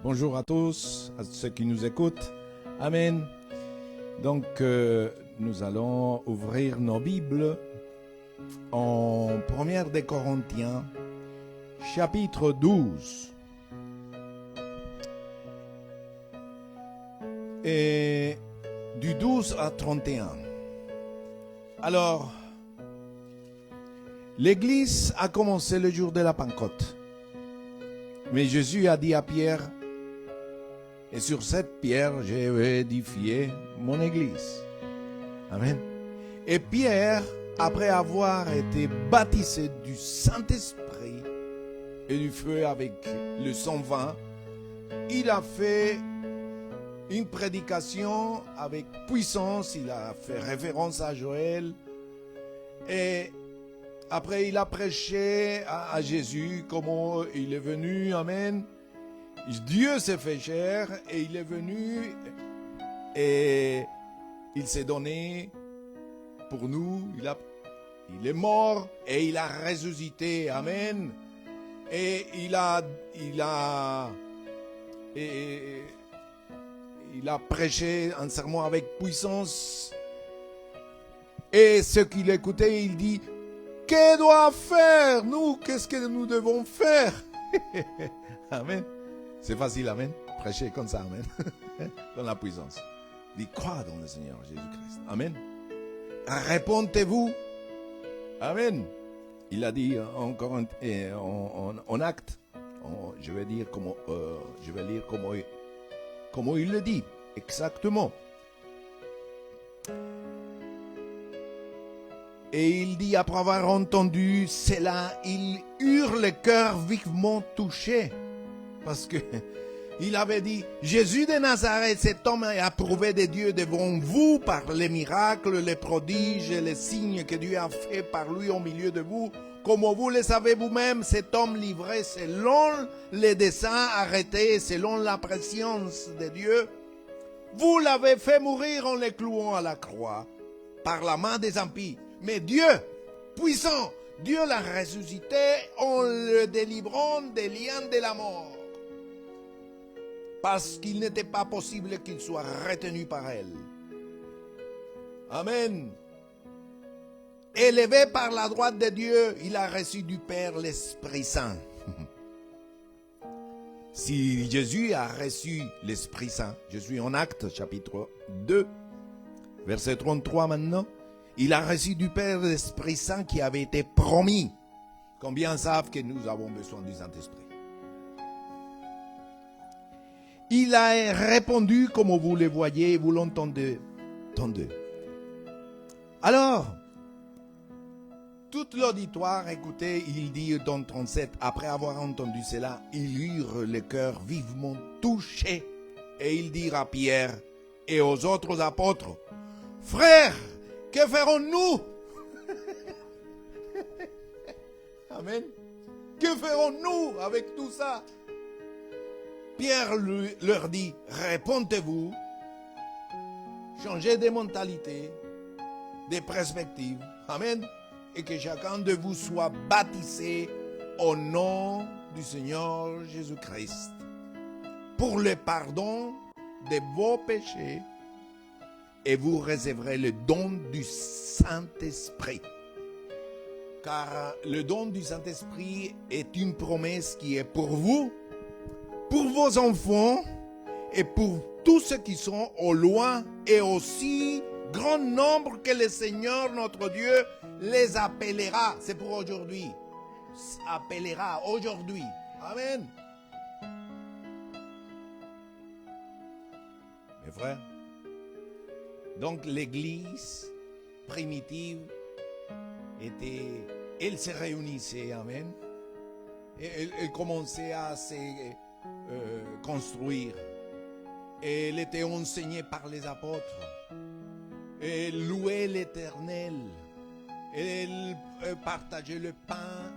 Bonjour à tous, à ceux qui nous écoutent. Amen. Donc, nous allons ouvrir nos Bibles en 1 des Corinthiens, chapitre 12. Et du 12 à 31. Alors, l'Église a commencé le jour de la Pentecôte. Mais Jésus a dit à Pierre, et sur cette pierre, je vais édifier mon Église. Amen. Et Pierre, après avoir été baptisé du Saint-Esprit et du feu avec le 120, il a fait une prédication avec puissance. Il a fait référence à Joël. Et après, il a prêché à Jésus, comment il est venu. Amen. Dieu s'est fait chair et il est venu et il s'est donné pour nous. Il est mort et il a ressuscité. Amen. Et il a prêché un sermon avec puissance. Et ce qu'il écoutait, il dit, que doit faire nous? Qu'est-ce que nous devons faire? Amen. C'est facile, amen. Prêcher comme ça, amen. Dans la puissance. Dis, crois dans le Seigneur Jésus-Christ. Amen. Répondez-vous. Amen. Il a dit en acte. Je vais lire comment il le dit. Exactement. Et il dit, après avoir entendu cela, il eut le cœur vivement touché. Parce que il avait dit, Jésus de Nazareth, cet homme est approuvé de Dieu devant vous par les miracles, les prodiges et les signes que Dieu a fait par lui au milieu de vous. Comme vous le savez vous-même, cet homme livré selon les desseins arrêtés, selon la préscience de Dieu, vous l'avez fait mourir en le clouant à la croix par la main des impies. Mais Dieu, puissant, Dieu l'a ressuscité en le délivrant des liens de la mort. Parce qu'il n'était pas possible qu'il soit retenu par elle. Amen. Élevé par la droite de Dieu, il a reçu du Père l'Esprit Saint. Si Jésus a reçu l'Esprit Saint, je suis en Actes chapitre 2, verset 33 maintenant, il a reçu du Père l'Esprit Saint qui avait été promis. Combien savent que nous avons besoin du Saint-Esprit? Il a répondu comme vous le voyez, vous l'entendez. Alors, tout l'auditoire, écoutez, il dit dans 37, après avoir entendu cela, ils eurent le cœur vivement touché. Et il dit à Pierre et aux autres apôtres, frères, que ferons-nous? Amen. Que ferons-nous avec tout ça? Pierre leur dit, répondez-vous, changez de mentalité, de perspective. Amen. Et que chacun de vous soit baptisé au nom du Seigneur Jésus-Christ pour le pardon de vos péchés et vous recevrez le don du Saint-Esprit. Car le don du Saint-Esprit est une promesse qui est pour vous, pour vos enfants et pour tous ceux qui sont au loin et aussi grand nombre que le Seigneur notre Dieu les appellera. C'est pour aujourd'hui. Appellera aujourd'hui. Amen. Mes frères, donc l'église primitive elle se réunissait, amen. Et elle commençait à se construire. Et elle était enseignée par les apôtres. Et elle louait l'Éternel. Et elle partageait le pain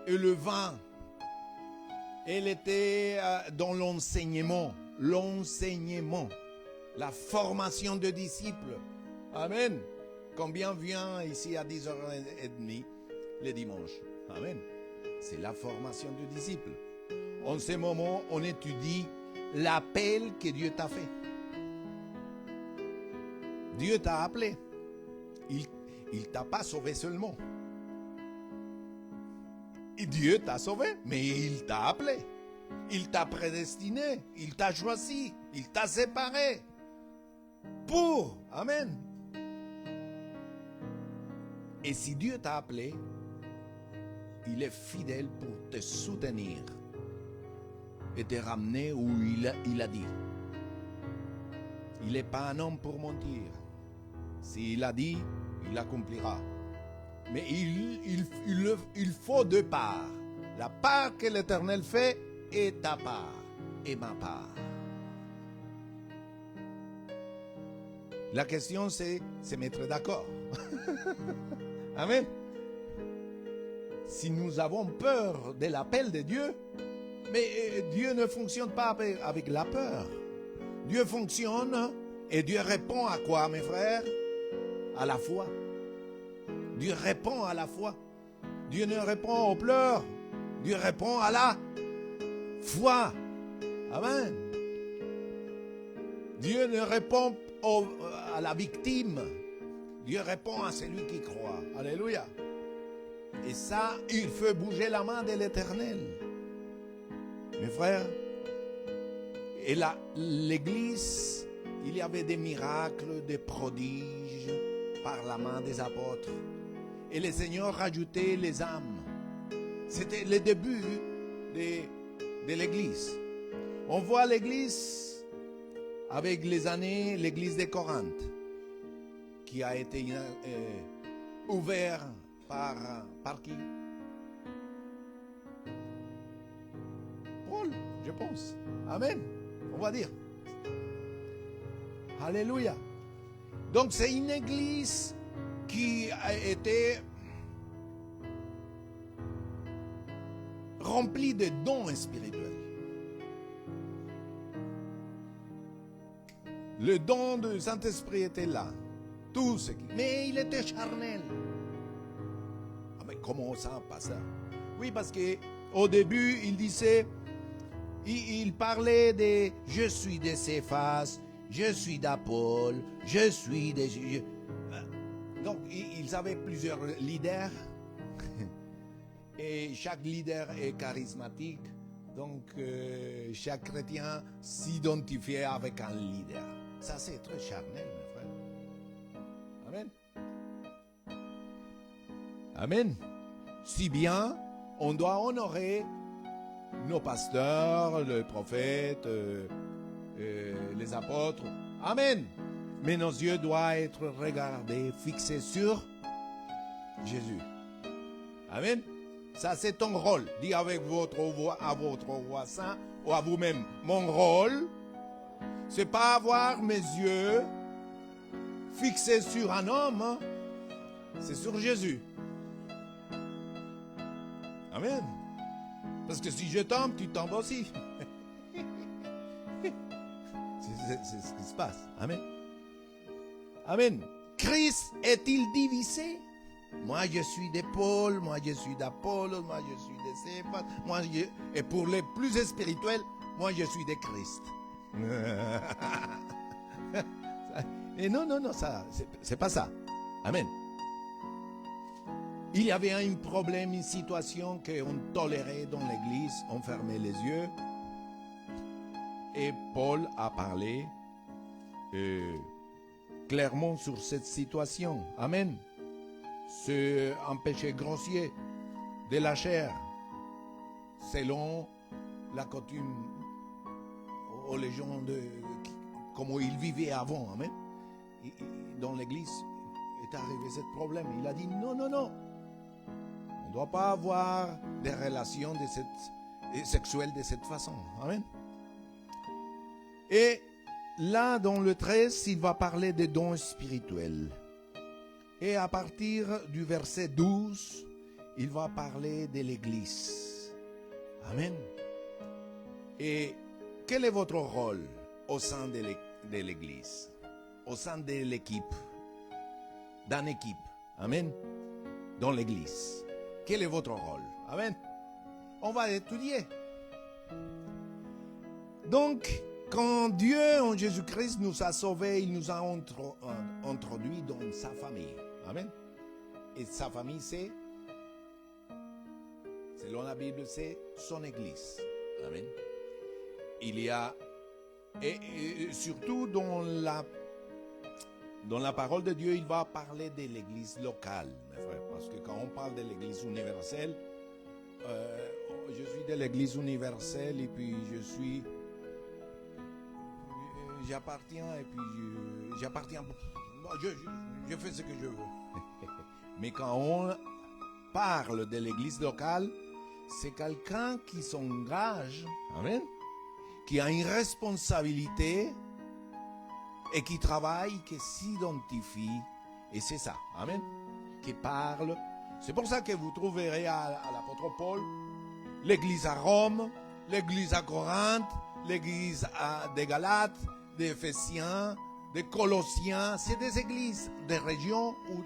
et le vin. Elle était dans l'enseignement. La formation de disciples. Amen. Combien vient ici à 10h30 le dimanche? Amen. C'est la formation de disciples. En ce moment, on étudie l'appel que Dieu t'a fait. Dieu t'a appelé. Il ne t'a pas sauvé seulement. Et Dieu t'a sauvé, mais il t'a appelé. Il t'a prédestiné. Il t'a choisi. Il t'a séparé. Pour. Amen. Et si Dieu t'a appelé, il est fidèle pour te soutenir et te ramener où il a dit. Il n'est pas un homme pour mentir. S'il a dit, il accomplira. Mais il faut deux parts. La part que l'Éternel fait est ta part et ma part. La question, c'est se mettre d'accord. Amen. Si nous avons peur de l'appel de Dieu, mais Dieu ne fonctionne pas avec la peur. Dieu fonctionne et Dieu répond à quoi, mes frères? À la foi. Dieu répond à la foi. Dieu ne répond aux pleurs. Dieu répond à la foi. Amen. Dieu ne répond à la victime. Dieu répond à celui qui croit. Alléluia. Et ça, il fait bouger la main de l'Éternel. Mes frères, et là, l'Église, il y avait des miracles, des prodiges par la main des apôtres. Et le Seigneur rajoutait les âmes. C'était le début de l'Église. On voit l'Église avec les années, l'Église de Corinthe, qui a été ouverte par qui? Paul, je pense. Amen. On va dire. Alléluia. Donc c'est une église qui a été remplie de dons spirituels. Le don du Saint-Esprit était là. Tout ce qui... Mais il était charnel. Ah mais comment ça, pas ça? Oui, parce que au début, il disait... Il parlait de « Je suis de Céphas, je suis d'Apolle, je suis de... » Donc, ils avaient plusieurs leaders. Et chaque leader est charismatique. Donc, chaque chrétien s'identifiait avec un leader. Ça, c'est très charnel, mes frères. Amen. Amen. Si bien, on doit honorer nos pasteurs, les prophètes, les apôtres. Amen. Mais nos yeux doivent être regardés, fixés sur Jésus. Amen. Ça, c'est ton rôle. Dis avec à votre voisin ou à vous-même. Mon rôle, c'est pas avoir mes yeux fixés sur un homme, hein. C'est sur Jésus. Amen. Parce que si je tombe, tu tombes aussi. C'est ce qui se passe. Amen. Amen. Christ est-il divisé? Moi, je suis de Paul, moi, je suis d'Apollos, moi, je suis de Céphas, et pour les plus spirituels, moi, je suis de Christ. Et non, ça, c'est pas ça. Amen. Il y avait un problème, une situation qu'on tolérait dans l'église, on fermait les yeux. Et Paul a parlé clairement sur cette situation. Amen. C'est un péché grossier de la chair, selon la coutume aux les gens comment ils vivaient avant. Amen. Dans l'église est arrivé ce problème. Il a dit non. On ne doit pas avoir des relations sexuelles de cette façon. Amen. Et là, dans le 13, il va parler des dons spirituels. Et à partir du verset 12, il va parler de l'Église. Amen. Et quel est votre rôle au sein de l'Église? Au sein de l'équipe? D'une équipe. Amen. Dans l'Église. Quel est votre rôle? Amen. On va étudier. Donc, quand Dieu, en Jésus-Christ, nous a sauvés, il nous a introduits dans sa famille. Amen. Et sa famille, c'est, selon la Bible, c'est son Église. Amen. Il y a, et surtout dans la parole de Dieu, il va parler de l'Église locale, mes frères. Parce que quand on parle de l'Église universelle, je suis de l'Église universelle et puis j'appartiens et puis j'appartiens. Je fais ce que je veux. Mais quand on parle de l'Église locale, c'est quelqu'un qui s'engage, amen, qui a une responsabilité et qui travaille, qui s'identifie, et c'est ça, amen, qui parle. C'est pour ça que vous trouverez à l'apôtre Paul l'église à Rome, l'église à Corinthe, l'église des Galates, des Éphésiens, des Colossiens. C'est des églises, des régions ou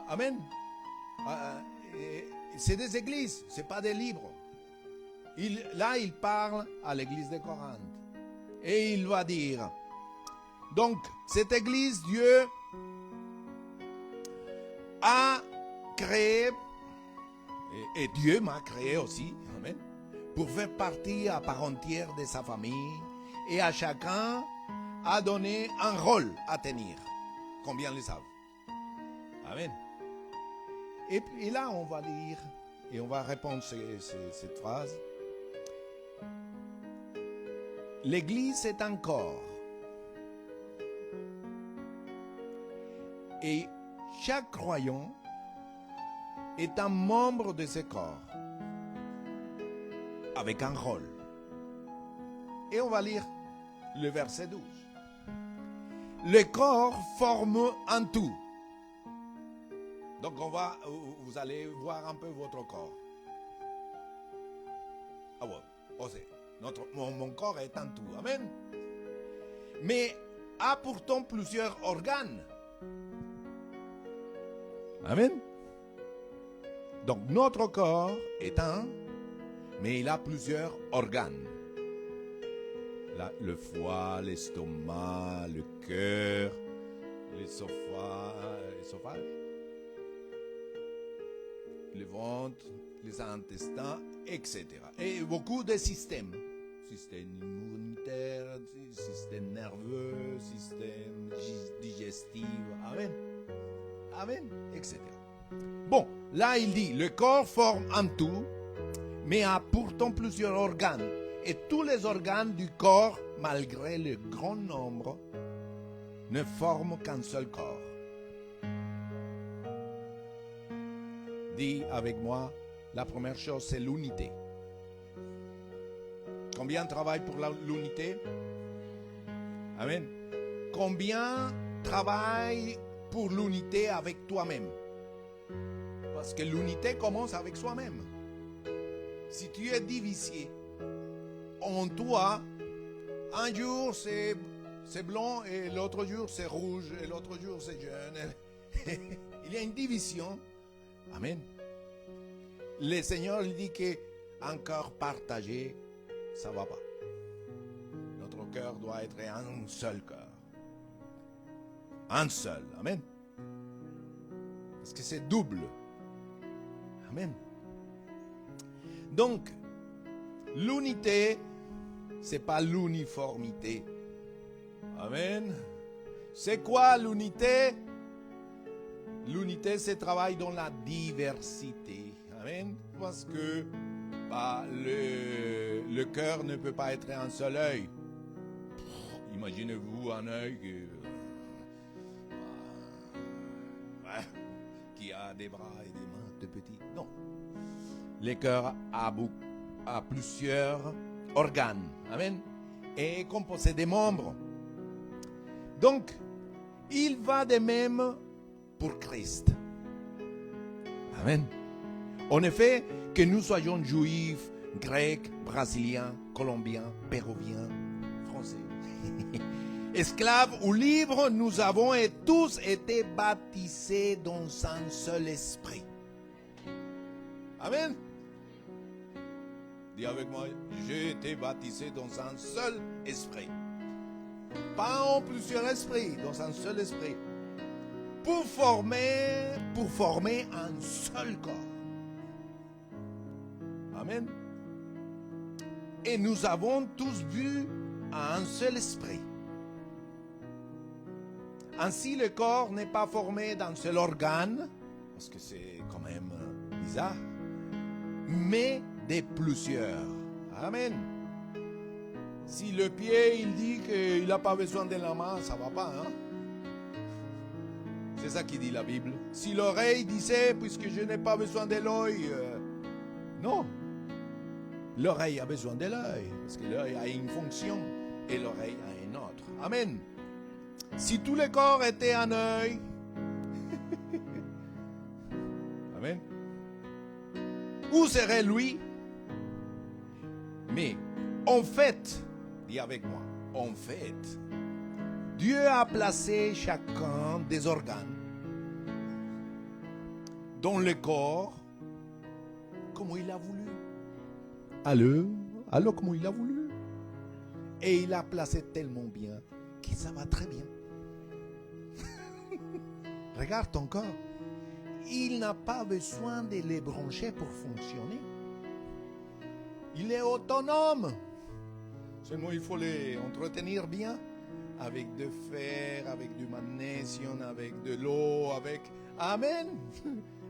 amen. C'est des églises, c'est pas des livres. Là, il parle à l'église de Corinthe et il va dire. Donc, cette église, Dieu a créé, et Dieu m'a créé aussi, amen, pour faire partie à part entière de sa famille, et à chacun a donné un rôle à tenir. Combien le savent? Amen. Et là, on va lire, et on va répondre cette phrase. L'église est un corps. Et chaque croyant est un membre de ce corps, avec un rôle. Et on va lire le verset 12. Le corps forme un tout. Donc vous allez voir un peu votre corps. Ah ouais, mon corps est un tout. Amen. Mais a pourtant plusieurs organes. Amen. Donc notre corps est un, mais il a plusieurs organes. Le foie, l'estomac, le cœur, l'ésophage, le ventre, les intestins, etc. Et beaucoup de systèmes. Système immunitaire, système nerveux, système digestif. Amen. Amen, etc. Bon, là il dit, le corps forme un tout, mais a pourtant plusieurs organes. Et tous les organes du corps, malgré le grand nombre, ne forment qu'un seul corps. Dis avec moi, la première chose, c'est l'unité. Combien travaillent pour l'unité? Amen. Combien travaillent pour l'unité avec toi-même? Parce que l'unité commence avec soi-même. Si tu es divisé en toi, un jour c'est blanc et l'autre jour c'est rouge et l'autre jour c'est jaune. Il y a une division. Amen. Le Seigneur dit qu'un cœur partagé, ça ne va pas. Notre cœur doit être un seul cœur. Un seul. Amen. Parce que c'est double. Amen. Donc, l'unité, ce n'est pas l'uniformité. Amen. C'est quoi l'unité? L'unité, c'est travail dans la diversité. Amen. Parce que le cœur ne peut pas être un seul œil. Imaginez-vous un œil qui a des bras et des mains de petits. Non. Le cœur a plusieurs organes. Amen. Et est composé des membres. Donc, il va de même pour Christ. Amen. En effet, que nous soyons juifs, grecs, brésiliens, colombiens, péruviens, français, esclaves ou libres, nous avons tous été baptisés dans un seul esprit. Amen. Dis avec moi, j'ai été baptisé dans un seul esprit. Pas en plusieurs esprits, dans un seul esprit. Pour former un seul corps. Amen. Et nous avons tous bu à un seul esprit. Ainsi, le corps n'est pas formé d'un seul organe, parce que c'est quand même bizarre, mais de plusieurs. Amen. Si le pied, il dit qu'il n'a pas besoin de la main, ça ne va pas, hein? C'est ça qui dit la Bible. Si l'oreille disait, puisque je n'ai pas besoin de l'œil, non. L'oreille a besoin de l'œil, parce que l'œil a une fonction et l'oreille a une autre. Amen. Si tout le corps était un œil, amen, où serait lui? Mais en fait, dis avec moi, en fait, Dieu a placé chacun des organes dans le corps comme il a voulu. Alors comme il a voulu. Et il a placé tellement bien que ça va très bien. Regarde ton corps. Il n'a pas besoin de les brancher pour fonctionner. Il est autonome. Seulement il faut les entretenir bien. Avec du fer, avec du magnésium, avec de l'eau, avec... Amen.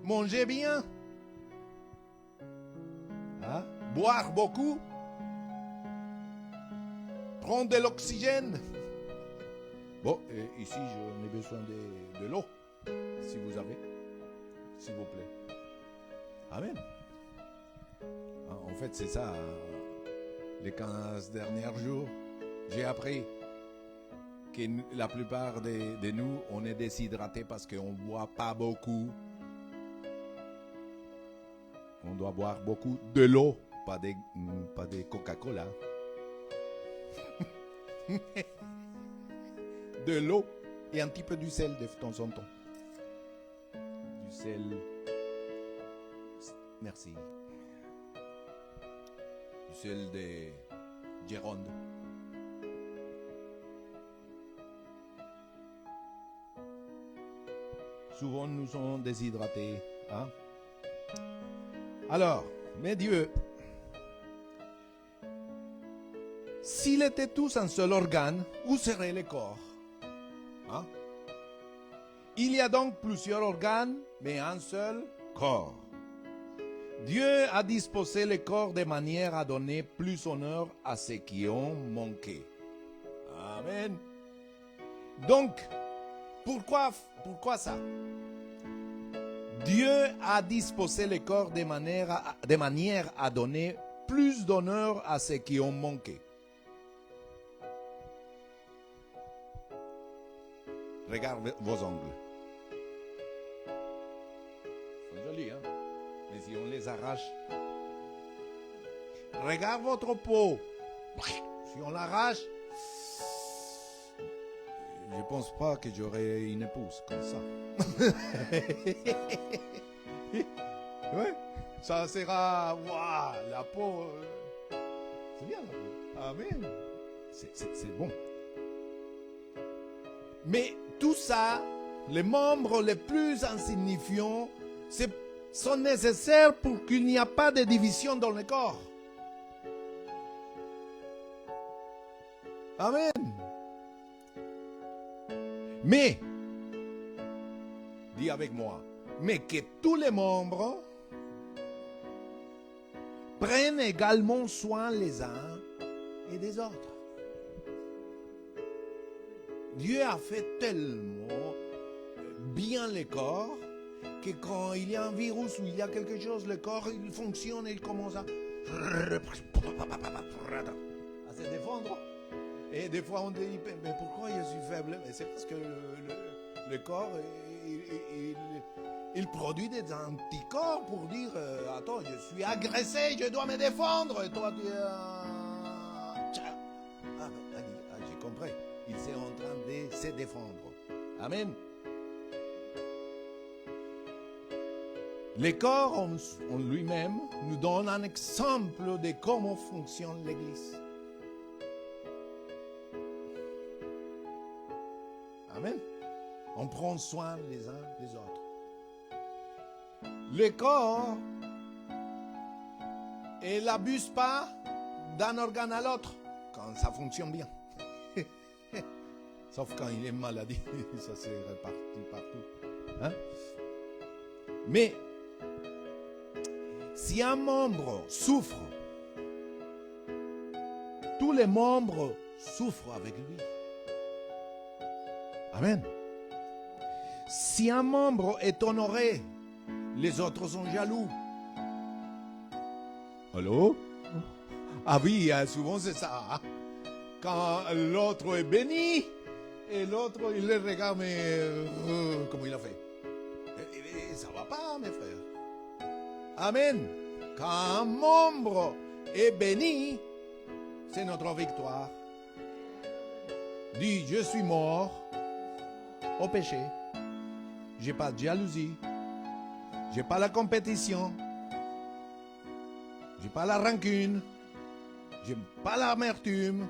Manger bien. Hein? Boire beaucoup. Prendre de l'oxygène. Bon, ici, j'en ai besoin de l'eau, si vous avez, s'il vous plaît. Amen. En fait, c'est ça. Les 15 derniers jours, j'ai appris que la plupart de nous, on est déshydratés parce qu'on ne boit pas beaucoup. On doit boire beaucoup de l'eau, pas de Coca-Cola. De l'eau et un petit peu du sel de temps en temps. Du sel. Merci. Du sel de Gironde. Souvent nous sommes déshydratés. Hein? Alors, mais Dieu, s'il était tous un seul organe, où serait le corps? Hein? Il y a donc plusieurs organes, mais un seul corps. Dieu a disposé le corps de manière à donner plus honneur à ceux qui ont manqué. Amen. Donc, pourquoi ça? Dieu a disposé le corps de manière à donner plus d'honneur à ceux qui ont manqué. Regarde vos ongles. Ils sont jolis, hein? Mais si on les arrache. Regarde votre peau. Si on l'arrache, je ne pense pas que j'aurai une épouse comme ça. Ouais, ça sera... Waouh, la peau... C'est bien la peau. Amen. C'est bon. Mais tout ça, les membres les plus insignifiants, sont nécessaires pour qu'il n'y ait pas de division dans le corps. Amen. Mais, dis avec moi, mais que tous les membres prennent également soin les uns et des autres. Dieu a fait tellement bien le corps que quand il y a un virus ou il y a quelque chose, le corps il fonctionne et il commence à se défendre. Et des fois on dit, mais pourquoi je suis faible? Mais c'est parce que le corps, il produit des anticorps pour dire, attends, je suis agressé, je dois me défendre. Et toi tu j'ai compris. Il est en train de se défendre. Amen. Le corps en lui-même nous donne un exemple de comment fonctionne l'Église. Amen. On prend soin les uns des autres. Le corps, il n'abuse pas d'un organe à l'autre quand ça fonctionne bien. Sauf quand il est maladie, ça s'est réparti partout. Hein? Mais si un membre souffre, tous les membres souffrent avec lui. Amen. Si un membre est honoré, les autres sont jaloux. Allô? Ah oui, souvent c'est ça. Hein? Quand l'autre est béni, et l'autre il le regarde, mais comment il a fait? Et ça va pas, mes frères. Amen. Quand un membre est béni, c'est notre victoire. Dis, je suis mort au péché. J'ai pas de jalousie. J'ai pas la compétition. J'ai pas la rancune. J'ai pas l'amertume.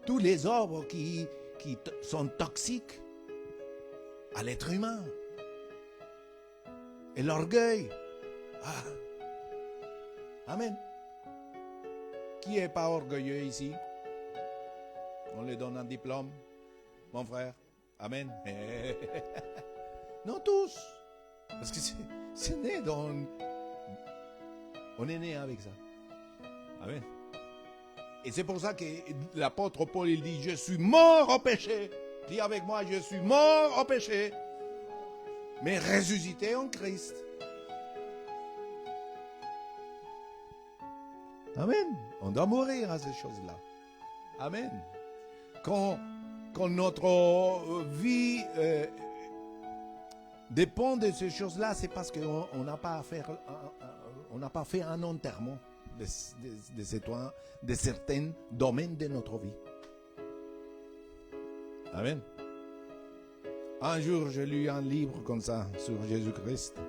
Tous les œuvres qui sont toxiques à l'être humain. Et l'orgueil. Ah. Amen. Qui n'est pas orgueilleux ici? On lui donne un diplôme, mon frère. Amen. Non tous. Parce que c'est né dans... On est né avec ça. Amen. Et c'est pour ça que l'apôtre Paul, il dit, je suis mort au péché. Dis avec moi, je suis mort au péché, mais ressuscité en Christ. Amen. On doit mourir à ces choses-là. Amen. Quand notre vie dépend de ces choses-là, c'est parce qu'on n'a pas fait un enterrement de certains domaines de notre vie. Amen. Un jour, j'ai lu un livre comme ça sur Jésus-Christ.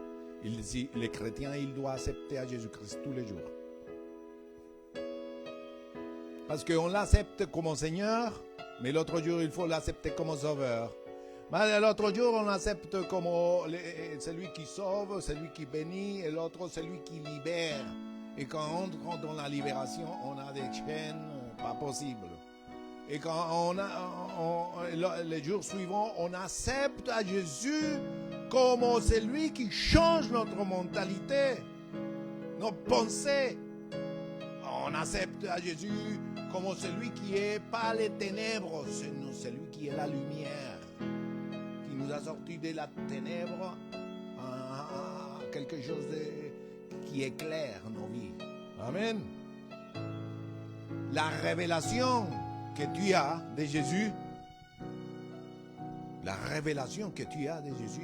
Il dit, les chrétiens, ils doivent accepter à Jésus-Christ tous les jours. Parce qu'on l'accepte comme Seigneur, mais l'autre jour, il faut l'accepter comme Sauveur. Mais l'autre jour, on l'accepte comme celui qui sauve, celui qui bénit, et l'autre, celui qui libère. Et quand on rentre dans la libération, on a des chaînes pas possibles. Et quand les jours suivants, on accepte à Jésus comme celui qui change notre mentalité, nos pensées. On accepte à Jésus comme celui qui n'est pas les ténèbres, c'est celui qui est la lumière, qui nous a sortis de la ténèbre à quelque chose qui éclaire nos vies. Amen. La révélation que tu as de Jésus,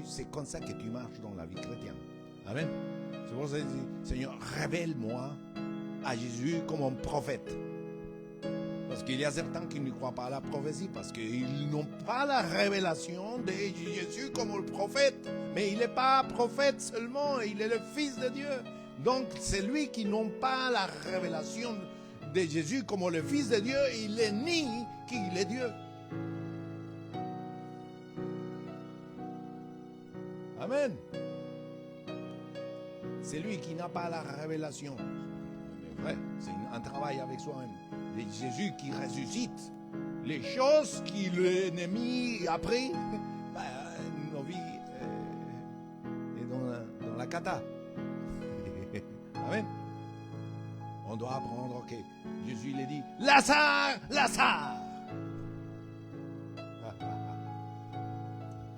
c'est comme ça que tu marches dans la vie chrétienne. Amen. C'est pour ça que je dis, Seigneur, révèle-moi à Jésus comme un prophète. Parce qu'il y a certains qui ne croient pas à la prophétie, parce qu'ils n'ont pas la révélation de Jésus comme le prophète. Mais il n'est pas prophète seulement, il est le Fils de Dieu. Donc, c'est lui qui n'a pas la révélation de Jésus comme le Fils de Dieu, il est nie qu'il est Dieu. Amen. C'est lui qui n'a pas la révélation. Mais vrai, c'est un travail avec soi-même. C'est Jésus qui ressuscite les choses que l'ennemi a pris. Nos vies est dans la cata. Amen. On doit apprendre que Jésus il a dit Lazare, Lazare.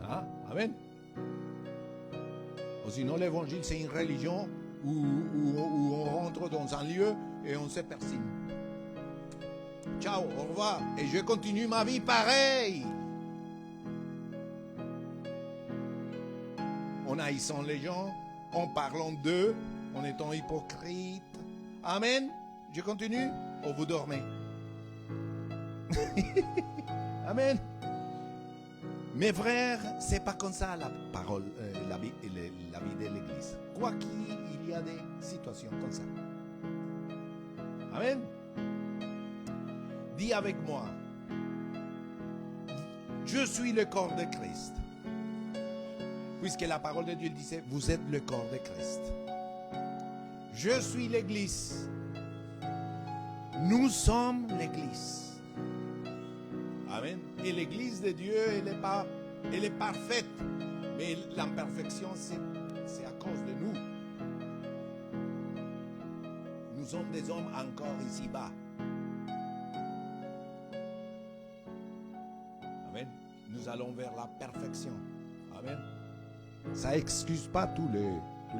Ah, amen. Ou sinon l'évangile c'est une religion où on rentre dans un lieu et on se persigne. Ciao, au revoir. Et je continue ma vie pareil. En haïssant les gens, en parlant d'eux, en étant hypocrite. Amen. Je continue ou vous dormez? Amen. Mes frères, c'est pas comme ça la parole, la vie de l'Église. Quoi qu'il y a des situations comme ça. Amen. Dis avec moi. Je suis le corps de Christ. Puisque la parole de Dieu disait, vous êtes le corps de Christ. Je suis l'Église. Nous sommes l'Église. Amen. Et l'Église de Dieu, elle est parfaite. Mais l'imperfection, c'est à cause de nous. Nous sommes des hommes encore ici-bas. Amen. Nous allons vers la perfection. Amen. Ça n'excuse pas tous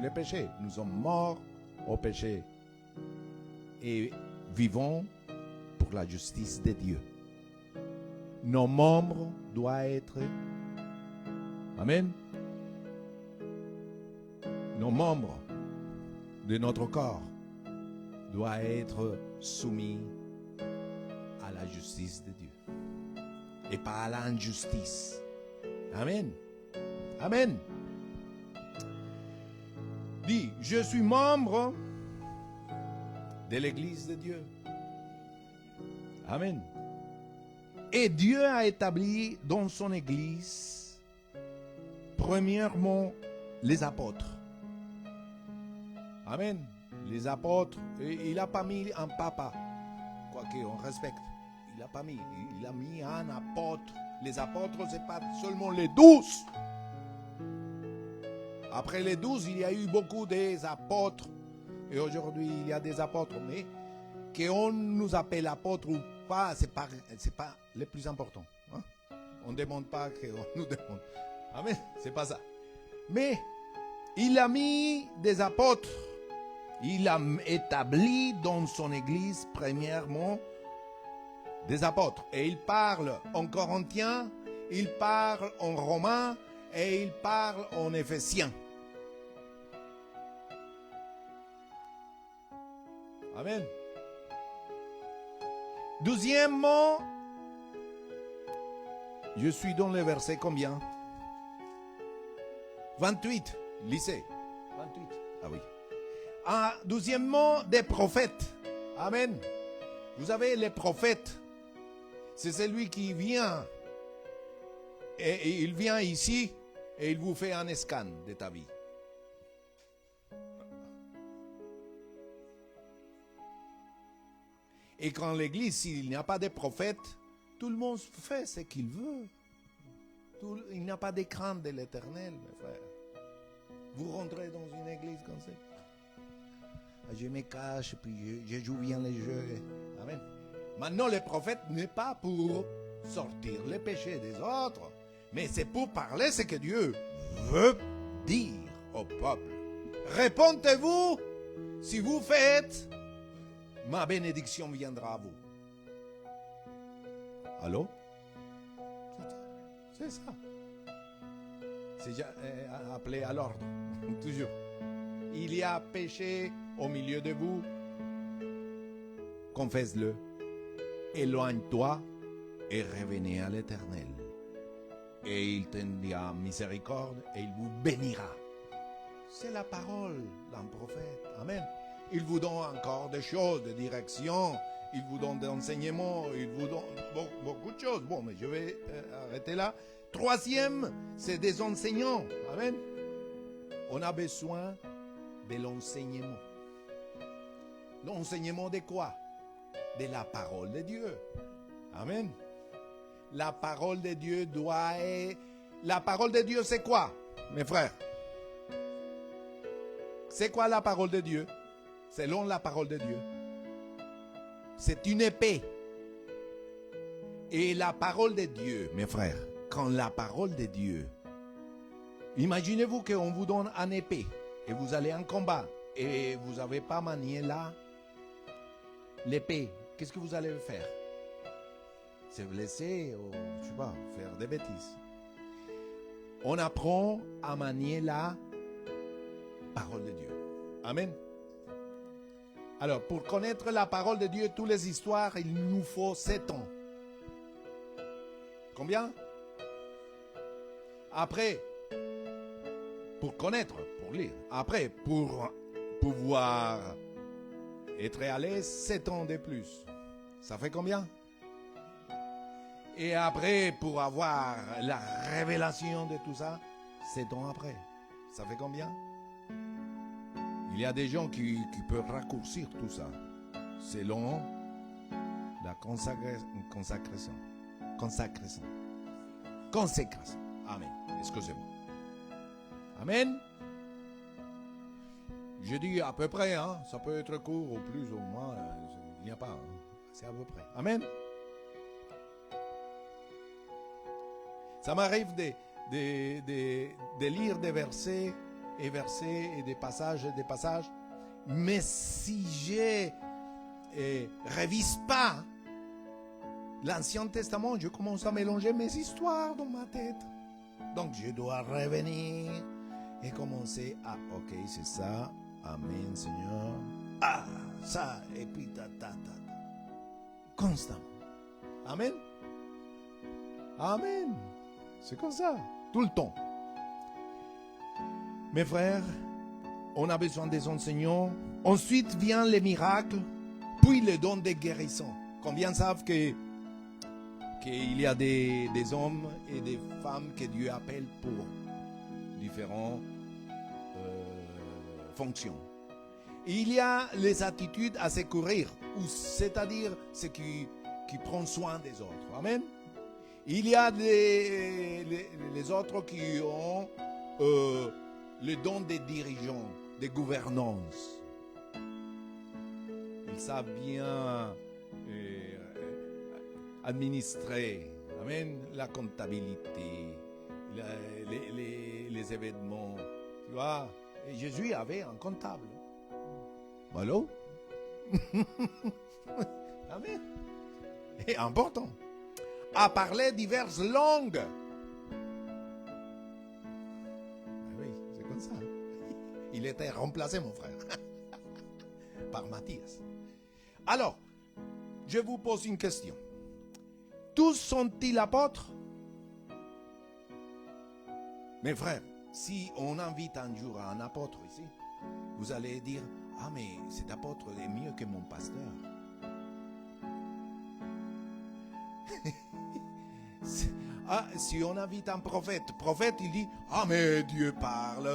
les péchés. Nous sommes morts au péché. Et vivons pour la justice de Dieu. Nos membres doivent être... Amen. Nos membres de notre corps doivent être soumis à la justice de Dieu. Et pas à l'injustice. Amen. Amen. Dis, je suis membre de l'Église de Dieu. Amen. Et Dieu a établi dans son Église, premièrement, les apôtres. Amen. Les apôtres, il n'a pas mis un papa, quoique on respecte. Il n'a pas mis, il a mis un apôtre. Les apôtres, ce n'est pas seulement les 12. Après les 12, il y a eu beaucoup d'apôtres. Et aujourd'hui, il y a des apôtres. Mais qu'on nous appelle apôtres ou pas, ce n'est pas le plus important. Hein? On ne demande pas qu'on nous demande. Amen. Ce n'est pas ça. Mais il a mis des apôtres. Il a établi dans son église, premièrement, des apôtres. Et il parle en Corinthiens, il parle en Romains et il parle en Éphésiens. Amen. Deuxièmement, je suis dans le verset combien? 28, lycée. 28, ah oui. Deuxièmement, des prophètes. Amen. Vous avez les prophètes. C'est celui qui vient. Et il vient ici et il vous fait un scan de ta vie. Et quand l'église, s'il n'y a pas de prophètes, tout le monde fait ce qu'il veut. Il n'y a pas de crainte de l'éternel, mes frères. Vous rentrez dans une église comme ça. Je me cache, puis je joue bien les jeux. Amen. Maintenant, le prophète n'est pas pour sortir les péchés des autres, mais c'est pour parler ce que Dieu veut dire au peuple. Répondez-vous, si vous faites, ma bénédiction viendra à vous. Allô? C'est ça. C'est appelé à l'ordre, toujours. Il y a péché au milieu de vous, confesse-le, éloigne-toi et revenez à l'Éternel. Et il t'endira miséricorde et il vous bénira. C'est la parole d'un prophète. Amen. Il vous donne encore des choses, des directions, il vous donne des enseignements, il vous donne beaucoup de choses. Bon, mais je vais arrêter là. Troisième, c'est des enseignants. Amen. On a besoin de l'enseignement. L'enseignement de quoi? De la parole de Dieu. Amen. La parole de Dieu doit être... La parole de Dieu, c'est quoi, mes frères? C'est quoi la parole de Dieu? Selon la parole de Dieu, c'est une épée. Et la parole de Dieu, mes frères, quand la parole de Dieu, imaginez-vous qu'on vous donne une épée et vous allez en combat et vous n'avez pas manié là l'épée. Qu'est-ce que vous allez faire? Se blesser ou, je sais pas, faire des bêtises. On apprend à manier la parole de Dieu. Amen. Alors, pour connaître la parole de Dieu, toutes les histoires, il nous faut 7 ans. Combien? Après, pour connaître, pour lire. Après, pour pouvoir être à l'aise, 7 ans de plus. Ça fait combien? Et après, pour avoir la révélation de tout ça, 7 ans après. Ça fait combien? Il y a des gens qui peuvent raccourcir tout ça selon la consécration. Amen. Excusez-moi. Amen. Je dis à peu près, hein, ça peut être court ou plus ou moins, il n'y a pas, hein, c'est à peu près. Amen. Ça m'arrive de lire des versets et des passages, mais si je révise pas l'Ancien Testament, je commence à mélanger mes histoires dans ma tête. Donc je dois revenir et commencer à, ok, c'est ça, amen Seigneur, ah, ça, et puis ta. Constamment. Amen. Amen. C'est comme ça, tout le temps. Mes frères, on a besoin des enseignants. Ensuite vient les miracles, puis les dons de guérison. Combien savent qu'il y a des hommes et des femmes que Dieu appelle pour différentes fonctions. Il y a les attitudes à secourir, c'est-à-dire ceux qui prennent soin des autres. Amen. Il y a les autres qui ont le don des dirigeants, des gouvernances. Ils savent bien administrer, amen, la comptabilité, les événements. Tu vois, et Jésus avait un comptable. Allô? Amen. Et important. À parler diverses langues. Oui, c'est comme ça. Il était remplacé, mon frère, par Matthias. Alors, je vous pose une question. Tous sont-ils apôtres? Mes frères, si on invite un jour un apôtre ici, vous allez dire, ah mais cet apôtre est mieux que mon pasteur. Ah, si on invite un prophète, il dit, ah mais Dieu parle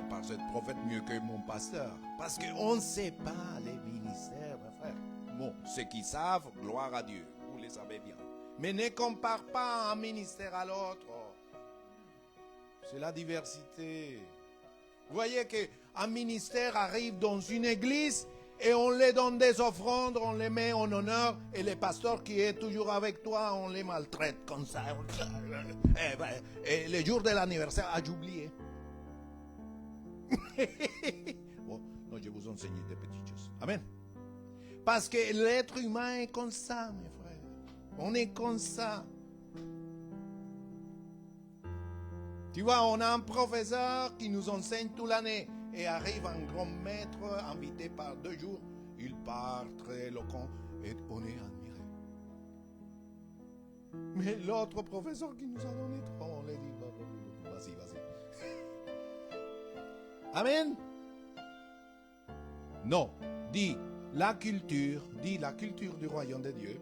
par ce prophète mieux que mon pasteur. Parce qu'on ne sait pas les ministères, mes frères. Bon, ceux qui savent, gloire à Dieu, vous les savez bien. Mais ne compare pas un ministère à l'autre. C'est la diversité. Vous voyez qu'un ministère arrive dans une église et on les donne des offrandes, on les met en honneur, et les pasteurs qui est toujours avec toi, on les maltraite comme ça. Et le jour de l'anniversaire, j'ai oublié. Bon, non, je vous enseigne des petites choses. Amen. Parce que l'être humain est comme ça, mes frères. On est comme ça. Tu vois, on a un professeur qui nous enseigne toute l'année. Et arrive un grand maître invité par 2 jours. Il part très éloquent et on est admiré. Mais l'autre professeur qui nous a donné 3, on lui dit, vas-y. Amen. Non, dis la culture du royaume de Dieu,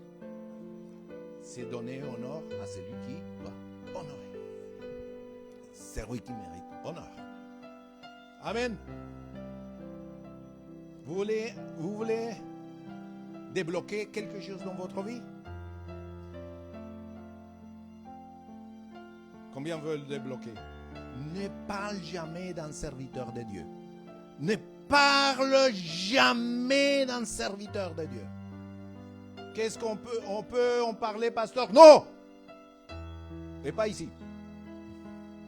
c'est donner honneur à celui qui doit honorer. C'est lui qui mérite honneur. Amen. Vous voulez débloquer quelque chose dans votre vie? Combien veulent débloquer? Ne parle jamais d'un serviteur de Dieu. Ne parle jamais d'un serviteur de Dieu. Qu'est-ce qu'on peut? On peut en parler, pasteur? Non! Et pas ici.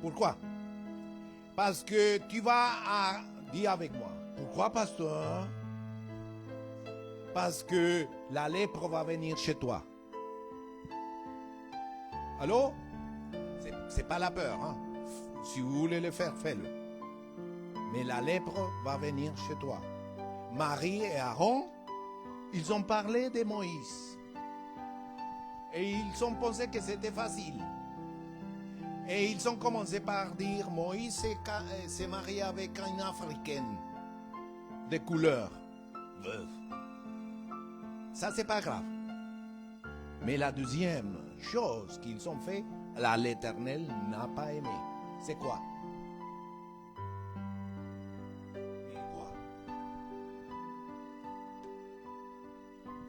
Pourquoi? Parce que tu vas dire avec moi. Pourquoi, pasteur? Parce que la lèpre va venir chez toi. Allô? C'est pas la peur, hein? Si vous voulez le faire, faites-le. Mais la lèpre va venir chez toi. Marie et Aaron, ils ont parlé de Moïse. Et ils ont pensé que c'était facile. Et ils ont commencé par dire, Moïse s'est marié avec une Africaine de couleur. Veuve. Ça, c'est pas grave. Mais la deuxième chose qu'ils ont fait, l'Éternel n'a pas aimé. C'est quoi?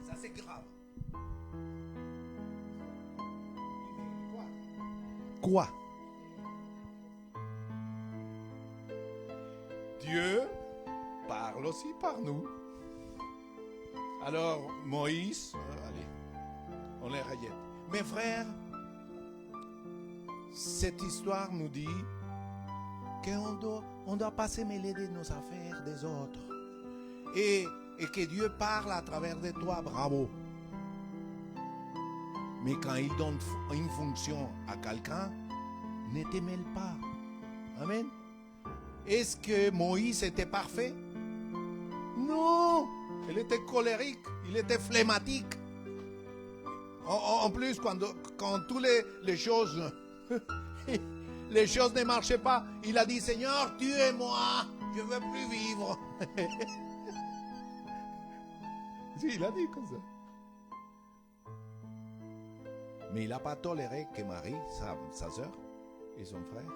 Ça, c'est grave. Quoi? Dieu parle aussi par nous. Alors, Moïse, allez, on les rejette. Mes frères, cette histoire nous dit qu'on doit pas se mêler de nos affaires des autres. Et que Dieu parle à travers de toi, bravo. Mais quand il donne une fonction à quelqu'un, ne te mêle pas. Amen. Est-ce que Moïse était parfait? Non. Il était colérique, il était phlegmatique. En plus, quand toutes les choses, les choses ne marchaient pas, il a dit, Seigneur, tuez-moi, je ne veux plus vivre. Si, il a dit comme ça. Mais il n'a pas toléré que Marie, sa soeur et son frère,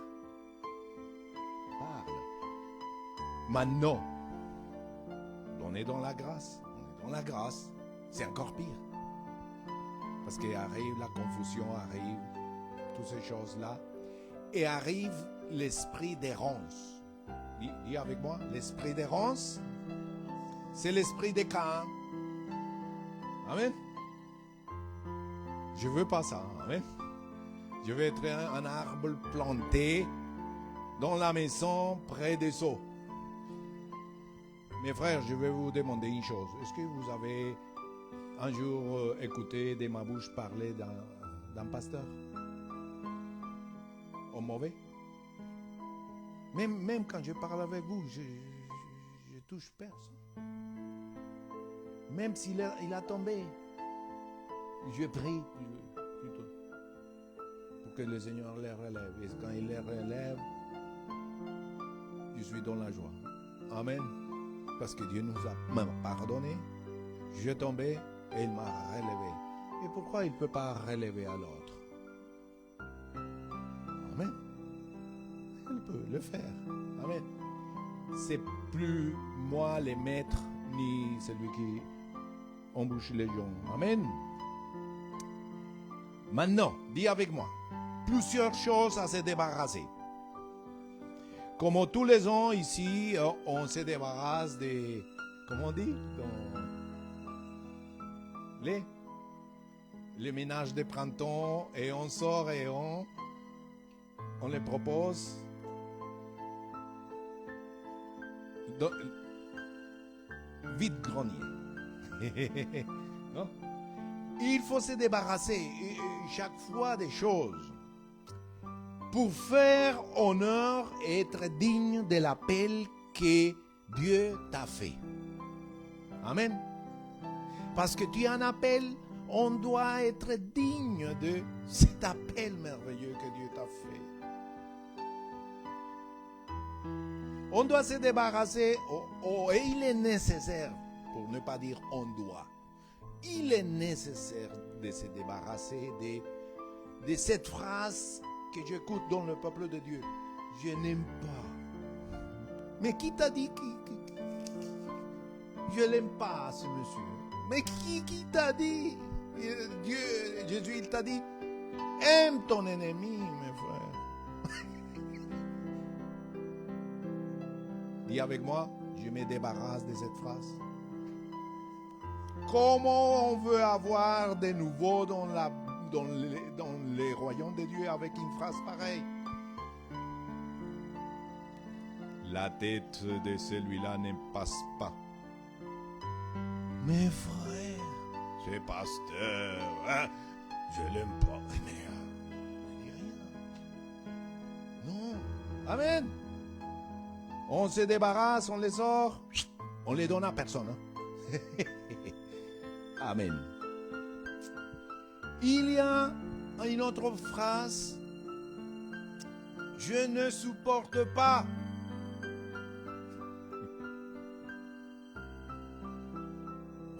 parlent. Maintenant, on est dans la grâce. On est dans la grâce. C'est encore pire. Parce qu'arrive la confusion, arrive toutes ces choses-là. Et arrive l'esprit d'errance. Dis avec moi, l'esprit d'errance, c'est l'esprit de Caïn. Amen. Je veux pas ça. Amen. Je veux être un arbre planté dans la maison près des eaux. Mes frères, je vais vous demander une chose. Est-ce que vous avez un jour écouté de ma bouche parler d'un pasteur? Au mauvais? Même quand je parle avec vous, je touche personne. Même s'il a tombé, je prie plutôt pour que le Seigneur les relève. Et quand il les relève, je suis dans la joie. Amen. Parce que Dieu m'a pardonné. Je tombais et il m'a relevé. Et pourquoi il ne peut pas relever à l'autre? Amen. Il peut le faire. Amen. C'est plus moi le maître, ni celui qui embouche les gens. Amen. Maintenant, dis avec moi, plusieurs choses à se débarrasser. Comme tous les ans ici, on se débarrasse des, comment on dit, les ménages de printemps, et on sort et on les propose. Vide-grenier. Non? Il faut se débarrasser chaque fois des choses pour faire honneur et être digne de l'appel que Dieu t'a fait. Amen. Parce que tu as un appel, on doit être digne de cet appel merveilleux que Dieu t'a fait. On doit se débarrasser, et il est nécessaire, pour ne pas dire on doit, il est nécessaire de se débarrasser de cette phrase que j'écoute dans le peuple de Dieu. Je n'aime pas. Mais qui t'a dit je l'aime pas, ce monsieur? Mais qui t'a dit? Dieu, Jésus, il t'a dit, aime ton ennemi, mes frères. Dis avec moi, je me débarrasse de cette phrase. Comment on veut avoir de nouveau dans les royaumes de Dieu avec une phrase pareille? La tête de celui-là ne passe pas. Mes frères, c'est pasteur, hein? Je l'aime pas. Mais dis rien. Non. Amen. On se débarrasse, on les sort, on les donne à personne. Hein? Amen. Il y a une autre phrase Je ne supporte pas.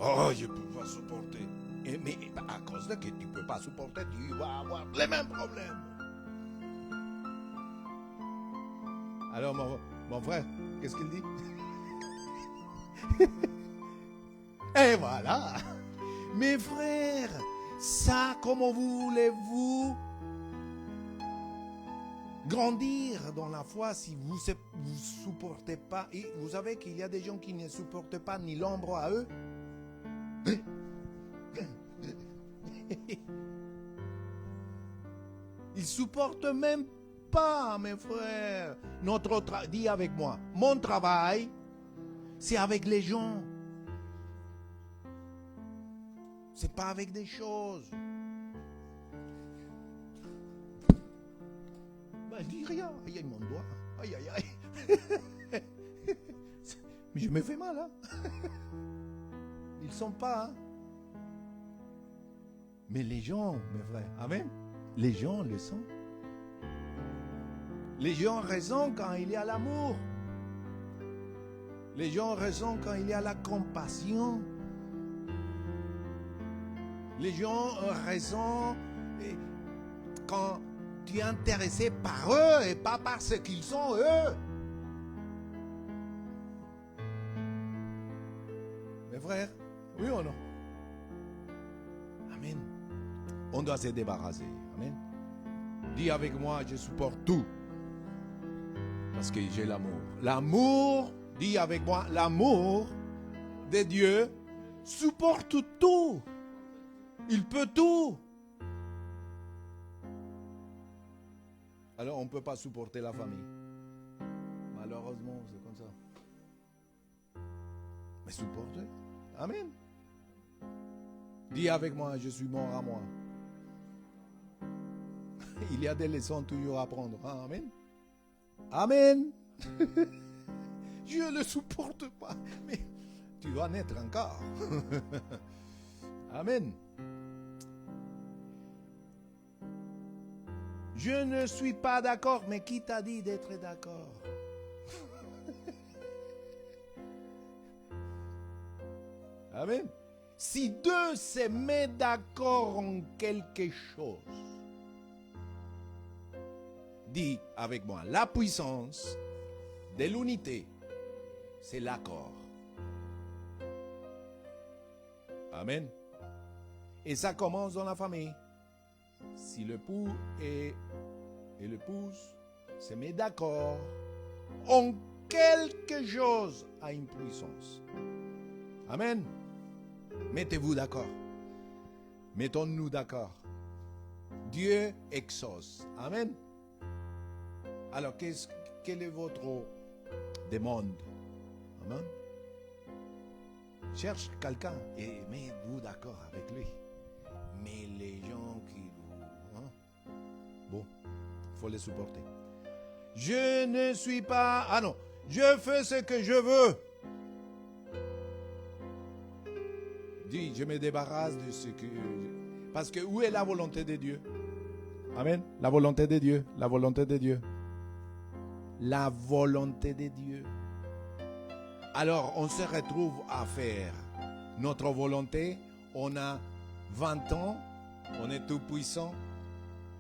Oh, je ne peux pas supporter. Mais à cause de que tu ne peux pas supporter, tu vas avoir les mêmes problèmes. Alors, mon frère, qu'est-ce qu'il dit? Et voilà. Mes frères, ça, comment voulez-vous grandir dans la foi si vous ne supportez pas? Et vous savez qu'il y a des gens qui ne supportent pas ni l'ombre à eux. Ils supportent même pas, mes frères. Dis avec moi, mon travail, c'est avec les gens. C'est pas avec des choses. Ben, je dis rien. Aïe, mon doigt. Aïe, aïe, aïe. Mais je me fais mal, hein. Ils sont pas, hein. Mais les gens, mes frères, amen. Les gens le sont. Les gens raisonnent quand il y a l'amour. Les gens raisonnent quand il y a la compassion. Les gens raisonnent quand tu es intéressé par eux et pas par ce qu'ils sont eux. Mes frères, oui ou non? Amen. On doit se débarrasser. Amen. Dis avec moi, je supporte tout. Parce que j'ai l'amour. L'amour, dis avec moi, l'amour de Dieu supporte tout. Il peut tout. Alors on ne peut pas supporter la famille. Malheureusement, c'est comme ça. Mais supporter. Amen. Dis avec moi, je suis mort à moi. Il y a des leçons toujours à apprendre. Amen. Amen. Je ne le supporte pas. Mais tu dois naître encore. Amen. Je ne suis pas d'accord, mais qui t'a dit d'être d'accord? Amen. Si deux se mettent d'accord en quelque chose, dis avec moi, la puissance de l'unité, c'est l'accord. Amen. Et ça commence dans la famille. Si l'époux et l'épouse se mettent d'accord en quelque chose à une puissance. Amen. Mettez-vous d'accord. Mettons-nous d'accord. Dieu exauce. Amen. Alors, quelle est votre demande? Amen. Cherche quelqu'un et mettez-vous d'accord avec lui. Mais les gens qui... Hein? Bon, il faut les supporter. Je ne suis pas... Ah non, je fais ce que je veux. Dis, je me débarrasse de ce que... Parce que où est la volonté de Dieu? Amen. La volonté de Dieu. La volonté de Dieu. La volonté de Dieu. Alors, on se retrouve à faire notre volonté. On a 20 ans, on est tout puissant.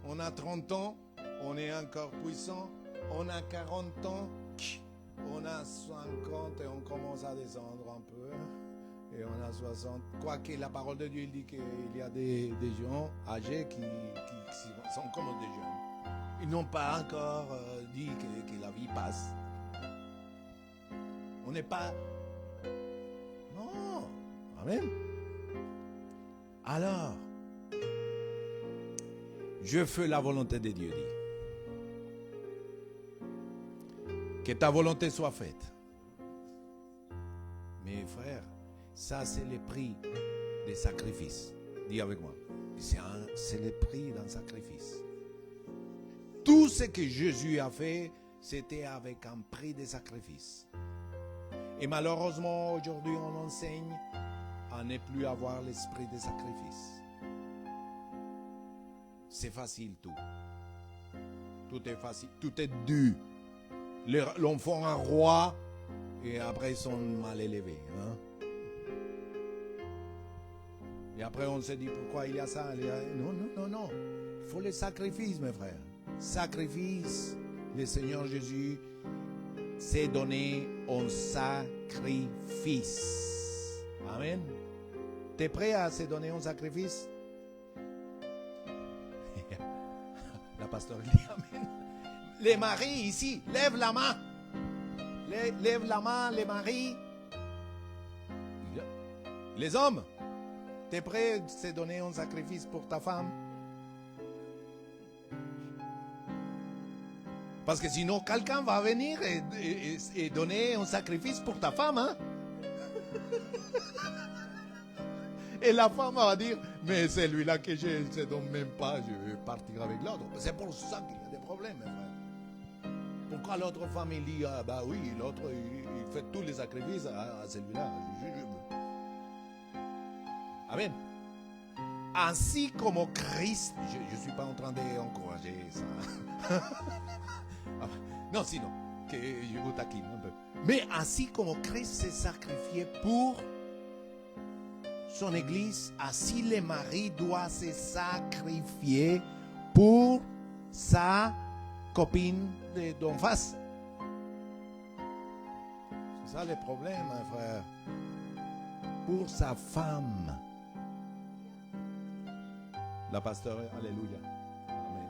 On a 30 ans, on est encore puissant. On a 40 ans, on a 50 et on commence à descendre un peu. Et on a 60. Quoique la parole de Dieu il dit qu'il y a des gens âgés qui sont comme des jeunes. Ils n'ont pas encore dit que la vie passe. On n'est pas... Non. Amen. Alors, je fais la volonté de Dieu, dit. Que ta volonté soit faite. Mes frères, ça c'est le prix des sacrifices. Dis avec moi. C'est le prix d'un sacrifice. Tout ce que Jésus a fait, c'était avec un prix de sacrifice. Et malheureusement, aujourd'hui, on enseigne à ne plus avoir l'esprit de sacrifice. C'est facile tout. Tout est facile, tout est dû. L'enfant un roi et après ils sont mal élevés. Hein? Et après on se dit pourquoi il y a ça. Non. Il faut le sacrifice, mes frères. Sacrifice. Le Seigneur Jésus s'est donné en sacrifice. Amen. Tu es prêt à se donner en sacrifice? La pasteur dit Amen. Les maris ici, lève la main. Lève la main, les maris. Les hommes, tu es prêt à se donner un sacrifice pour ta femme? Parce que sinon, quelqu'un va venir et donner un sacrifice pour ta femme. Hein? Et la femme va dire, mais celui-là que je ne se donne même pas, je vais partir avec l'autre. C'est pour ça qu'il y a des problèmes, mes frères. Pourquoi l'autre femme, il dit, ah bah oui, l'autre, il fait tous les sacrifices à celui-là. Amen. Ainsi comme Christ, je ne suis pas en train d'encourager ça. Non, sinon, que je vous taquine un peu. Mais ainsi comme Christ s'est sacrifié pour son Église, ainsi le mari doit se sacrifier pour sa copine d'en face. C'est ça le problème, mon frère. Pour sa femme. La pasteur, alléluia. Amen.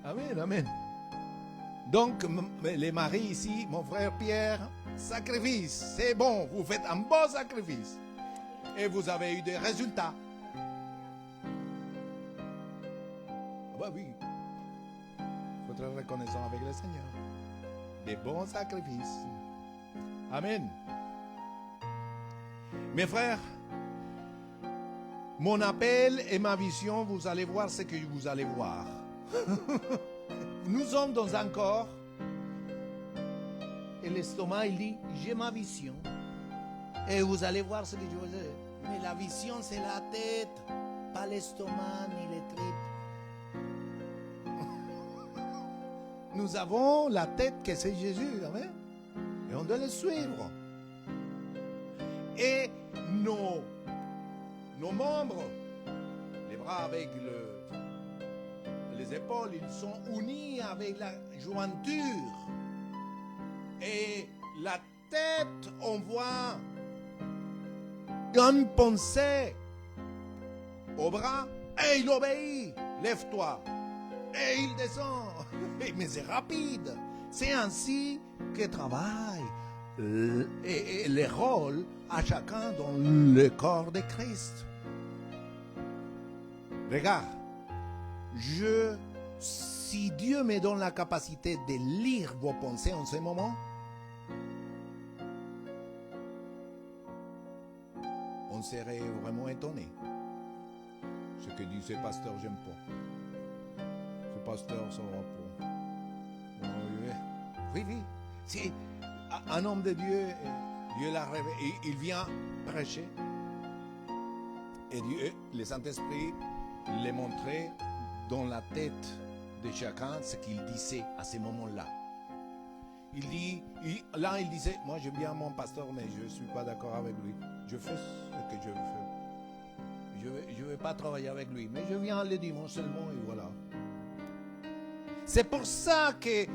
Amen, amen. Donc, les maris ici, mon frère Pierre, sacrifice, c'est bon, vous faites un bon sacrifice. Et vous avez eu des résultats. Ah bah oui, il faut être reconnaissant avec le Seigneur. Des bons sacrifices. Amen. Mes frères, mon appel et ma vision, vous allez voir ce que vous allez voir. Nous sommes dans un corps et l'estomac il dit j'ai ma vision et vous allez voir ce que je veux dire. Mais la vision c'est la tête, pas l'estomac ni les tripes. Nous avons la tête que c'est Jésus, amen. Et on doit le suivre. Et nos membres, les bras avec les épaules, ils sont unis avec la jointure. Et la tête, on voit une pensée au bras, et il obéit. Lève-toi. Et il descend. Mais c'est rapide. C'est ainsi que travaille et les rôles à chacun dans le corps de Christ. Regarde, si Dieu me donne la capacité de lire vos pensées en ce moment, on serait vraiment étonné. Ce que dit ce pasteur, j'aime pas. Ce pasteur, ça va pas. Oui. C'est un homme de Dieu, Dieu l'a révélé. Il vient prêcher. Et Dieu, le Saint-Esprit, les montrait dans la tête de chacun ce qu'il disait à ce moment-là. Il disait, moi je viens à mon pasteur, mais je ne suis pas d'accord avec lui. Je fais ce que je fais. Je ne vais pas travailler avec lui, mais je viens le dimanche seulement et voilà. C'est pour ça que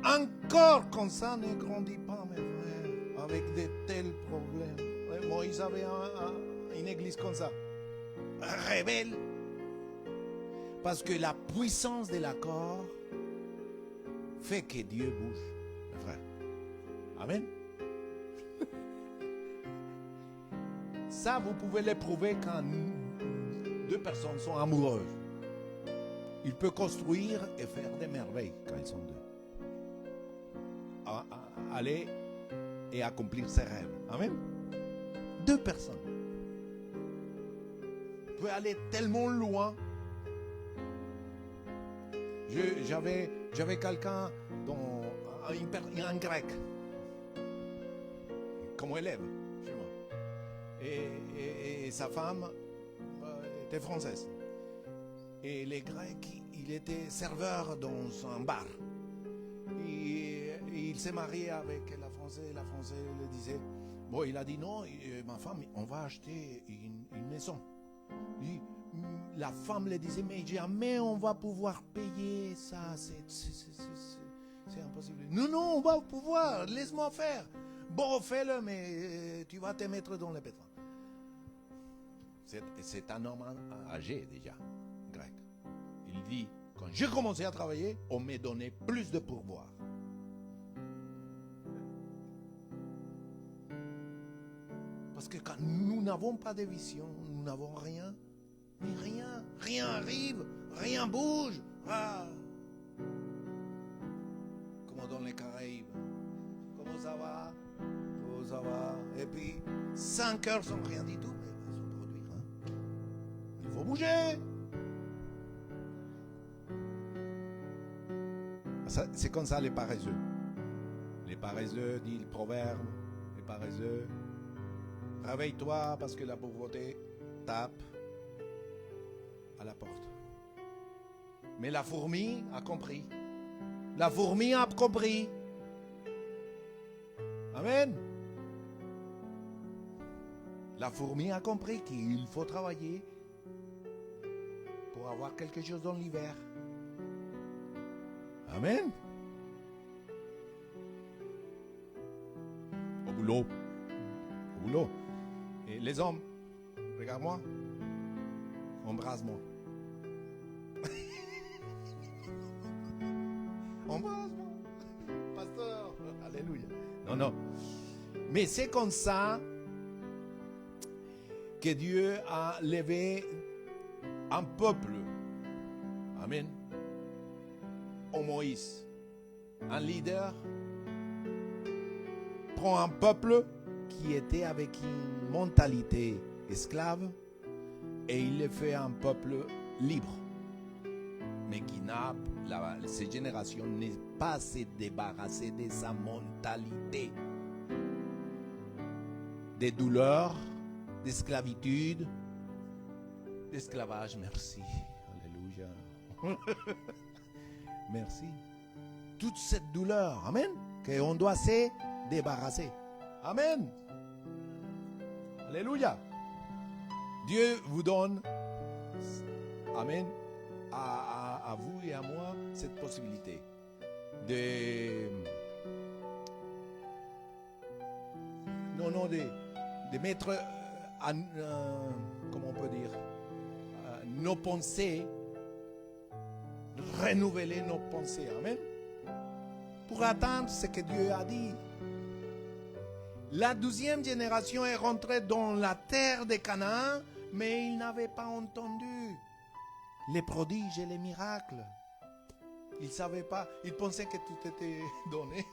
un corps comme ça ne grandit pas, mes frères, avec de tels problèmes. Moïse avait une église comme ça, rebelle. Parce que la puissance de l'accord fait que Dieu bouge, mes frères. Amen. Ça, vous pouvez l'éprouver quand deux personnes sont amoureuses. Il peut construire et faire des merveilles quand ils sont deux. Aller et accomplir ses rêves. Amen. Deux personnes. Vous pouvez aller tellement loin. J'avais quelqu'un, un grec, comme élève chez moi. Et sa femme était française. Et les Grecs, il était serveur dans un bar. Et il s'est marié avec la Française. La Française le disait, bon, il a dit non, ma femme, on va acheter une maison. La femme le disait, mais jamais on va pouvoir payer ça, c'est impossible. Non, on va pouvoir, laisse-moi faire. Bon, fais-le, mais tu vas te mettre dans les pétrins. C'est un homme âgé déjà, grec. Il dit, quand j'ai commencé à travailler, on m'a donné plus de pourboire. Parce que quand nous n'avons pas de vision, nous n'avons rien, mais rien arrive, rien bouge. Ah. Comme dans les Caraïbes. Comment ça va? Oh, ça va. Et puis, 5 heures sans rien du tout, mais sans produire. Hein. Il faut bouger. C'est comme ça les paresseux. Les paresseux, dit le proverbe, les paresseux. Réveille-toi parce que la pauvreté tape à la porte. Mais la fourmi a compris. La fourmi a compris. Amen. La fourmi a compris qu'il faut travailler pour avoir quelque chose dans l'hiver. Amen. Au boulot. Au boulot. Et les hommes, regarde-moi, embrasse-moi. Embrasse-moi, pasteur, alléluia. Non. Mais c'est comme ça que Dieu a levé un peuple. Amen. En Moïse, un leader prend un peuple qui était avec une mentalité esclave et il le fait un peuple libre. Mais qui n'a, cette génération n'est pas se débarrassée de sa mentalité. Des douleurs, d'esclavitude, d'esclavage, merci. Alléluia. Merci. Toute cette douleur, amen, qu'on doit se débarrasser. Amen. Alléluia. Dieu vous donne, amen, à vous et à moi cette possibilité de mettre, comment on peut dire, nos pensées, renouveler nos pensées, amen, pour atteindre ce que Dieu a dit. La 12e génération est rentrée dans la terre de Canaan, mais ils n'avaient pas entendu les prodiges et les miracles. Ils ne savaient pas, ils pensaient que tout était donné.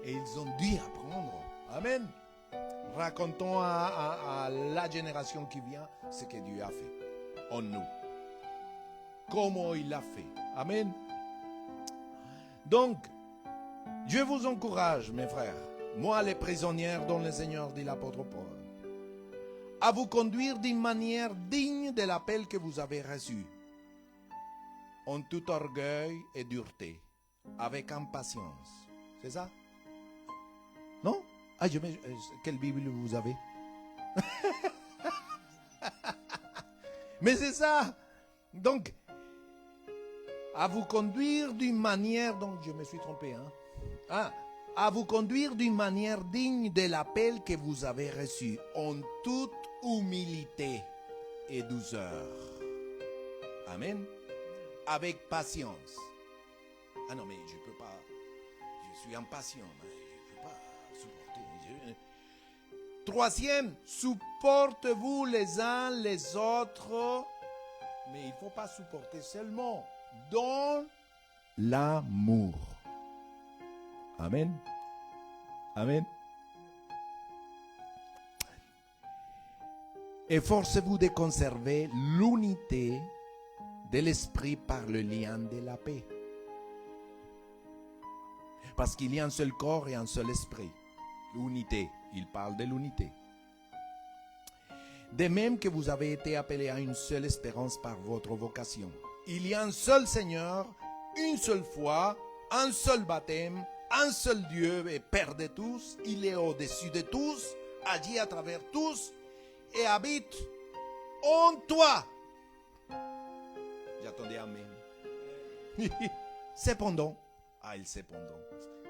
Et ils ont dû apprendre. Amen. Racontons à la génération qui vient ce que Dieu a fait en nous. Comment il l'a fait. Amen. Donc, je vous encourage, mes frères, moi les prisonniers dont le Seigneur dit l'apôtre Paul, à vous conduire d'une manière digne de l'appel que vous avez reçu, en tout orgueil et dureté, avec impatience. C'est ça? Non? Ah, quelle Bible vous avez? Mais c'est ça. Donc, à vous conduire d'une manière, donc je me suis trompé, à vous conduire d'une manière digne de l'appel que vous avez reçu, en toute humilité et douceur. Amen. Avec patience. Ah non, mais je ne peux pas, je suis impatient, je ne peux pas supporter. Troisième, supportez-vous les uns les autres, mais il ne faut pas supporter seulement dans l'amour. Amen. Amen. Efforcez-vous de conserver l'unité de l'esprit par le lien de la paix. Parce qu'il y a un seul corps et un seul esprit. L'unité, il parle de l'unité. De même que vous avez été appelés à une seule espérance par votre vocation. Il y a un seul Seigneur, une seule foi, un seul baptême, un seul Dieu et Père de tous. Il est au-dessus de tous, agit à travers tous et habite en toi. J'attendais Amen. Cependant,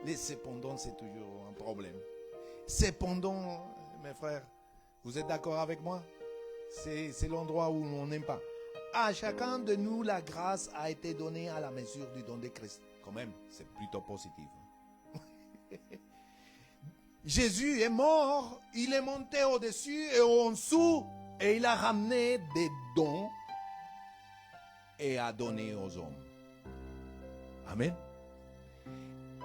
les cependant c'est toujours un problème. Cependant, mes frères, vous êtes d'accord avec moi? C'est l'endroit où on n'aime pas. À chacun de nous, la grâce a été donnée à la mesure du don de Christ. Quand même, c'est plutôt positif. Jésus est mort, il est monté au-dessus et en dessous, et il a ramené des dons et a donné aux hommes. Amen.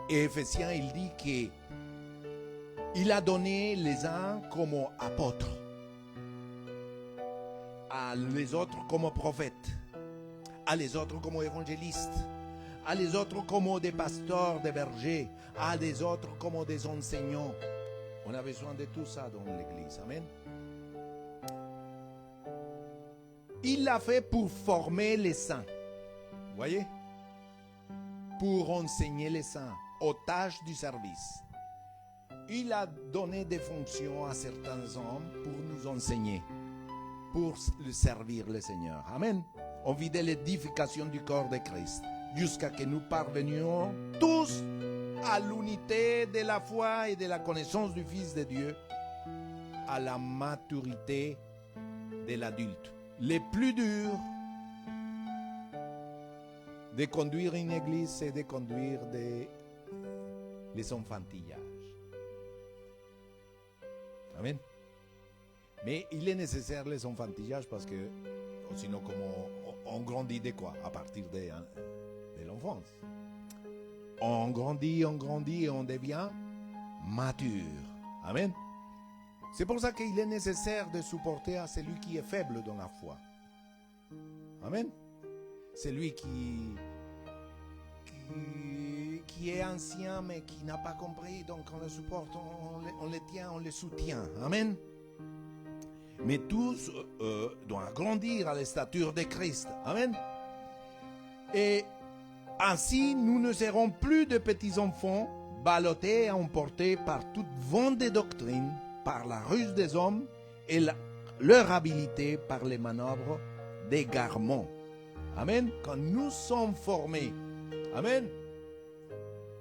Et Éphésiens, il dit qu'il a donné les uns comme apôtres, à les autres comme prophètes, à les autres comme évangélistes, à les autres comme des pasteurs, des bergers, à les autres comme des enseignants. On a besoin de tout ça dans l'Église. Amen. Il l'a fait pour former les saints. Vous voyez? Pour enseigner les saints aux tâches du service. Il a donné des fonctions à certains hommes pour nous enseigner, pour le servir le Seigneur. Amen. On vit de l'édification du corps de Christ, jusqu'à ce que nous parvenions tous à l'unité de la foi et de la connaissance du Fils de Dieu, à la maturité de l'adulte. Le plus dur de conduire une église, c'est de conduire les enfantillages. Amen. Mais il est nécessaire les enfantillages parce que, sinon, comme on grandit de quoi? À partir de l'enfance. On grandit et on devient mature. Amen. C'est pour ça qu'il est nécessaire de supporter à celui qui est faible dans la foi. Amen. Celui qui est ancien mais qui n'a pas compris, donc on le supporte, on le tient, on le soutient. Amen. Mais tous doivent grandir à la stature de Christ. Amen. Et ainsi, nous ne serons plus de petits enfants, ballottés et emportés par toute vent de doctrine, par la ruse des hommes et leur habileté par les manœuvres d'égarement. Amen. Quand nous sommes formés, amen.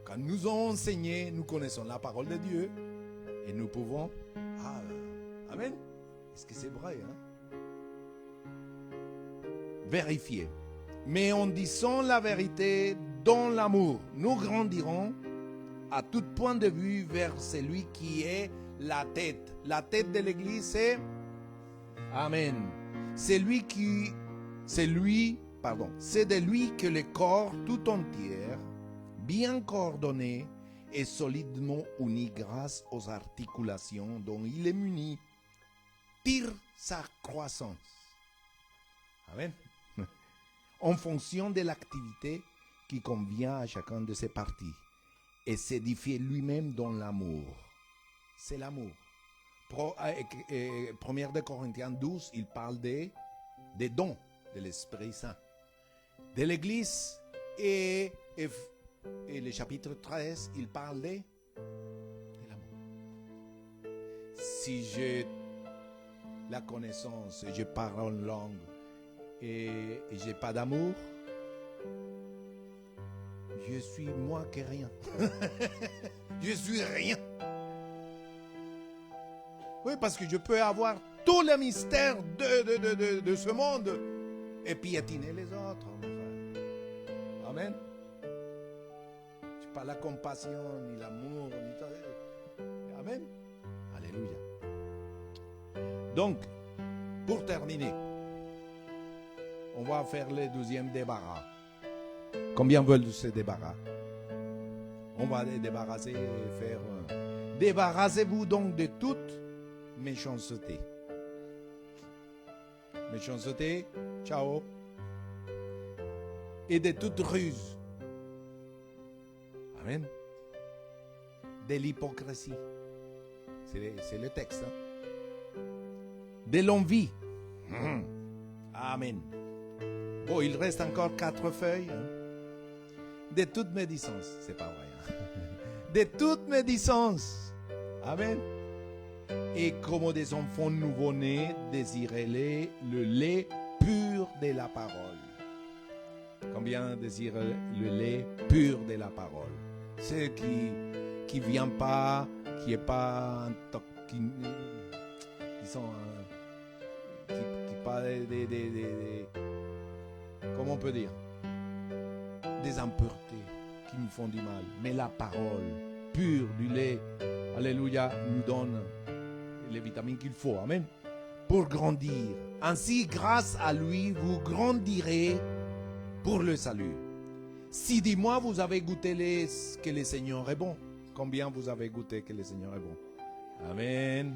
Quand nous avons enseigné, nous connaissons la parole de Dieu et nous pouvons. Amen. Est-ce que c'est vrai? Vérifier. Mais en disant la vérité dans l'amour, nous grandirons à tout point de vue vers celui qui est la tête. La tête de l'Église, c'est Amen. C'est de lui que le corps tout entier, bien coordonné et solidement uni grâce aux articulations dont il est muni, tire sa croissance. Amen. En fonction de l'activité qui convient à chacun de ses parties, et s'édifier lui-même dans l'amour. C'est l'amour. 1 Corinthiens 12, il parle des dons de l'Esprit Saint, de l'Église, et le chapitre 13, il parle de l'amour. Si j'ai la connaissance, je parle en langue, et je n'ai pas d'amour, je suis moi que rien. Je suis rien. Oui, parce que je peux avoir tous les mystères de ce monde et piétiner les autres. Amen. Je n'ai pas la compassion, ni l'amour, ni tout. Amen. Alléluia. Donc, pour terminer, on va faire le 12e débarras. Combien veulent se débarrasser? On va les débarrasser et faire... Débarrassez-vous donc de toute méchanceté. Méchanceté, ciao. Et de toute ruse. Amen. De l'hypocrisie. C'est le texte. de longue vie. Amen. Bon, il reste encore 4 feuilles. De toute médisance, c'est pas vrai. De toute médisance. Amen. Et comme des enfants nouveau-nés, désirez le lait pur de la parole. Combien désirent le lait pur de la parole? Ceux qui vient pas, qui est pas qui sont qui pas comment on peut dire, des impuretés qui nous font du mal, mais la parole pure du lait, alléluia, nous donne les vitamines qu'il faut, amen, pour grandir. Ainsi, grâce à lui, vous grandirez pour le salut. Si, dis-moi, vous avez goûté que le Seigneur est bon. Combien vous avez goûté que le Seigneur est bon? Amen.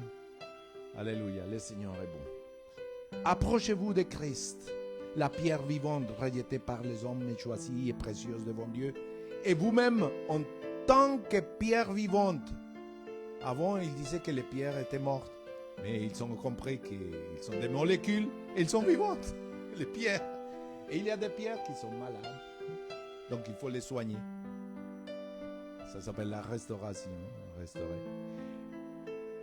Alléluia, le Seigneur est bon. Approchez-vous de Christ, la pierre vivante rejetée par les hommes, mais choisie et précieuse devant Dieu. Et vous-même, en tant que pierre vivante. Avant, il disait que les pierres étaient mortes. Mais ils ont compris qu'ils sont des molécules et ils sont vivantes, les pierres. Et il y a des pierres qui sont malades. Donc il faut les soigner. Ça s'appelle la restauration. Restaurer.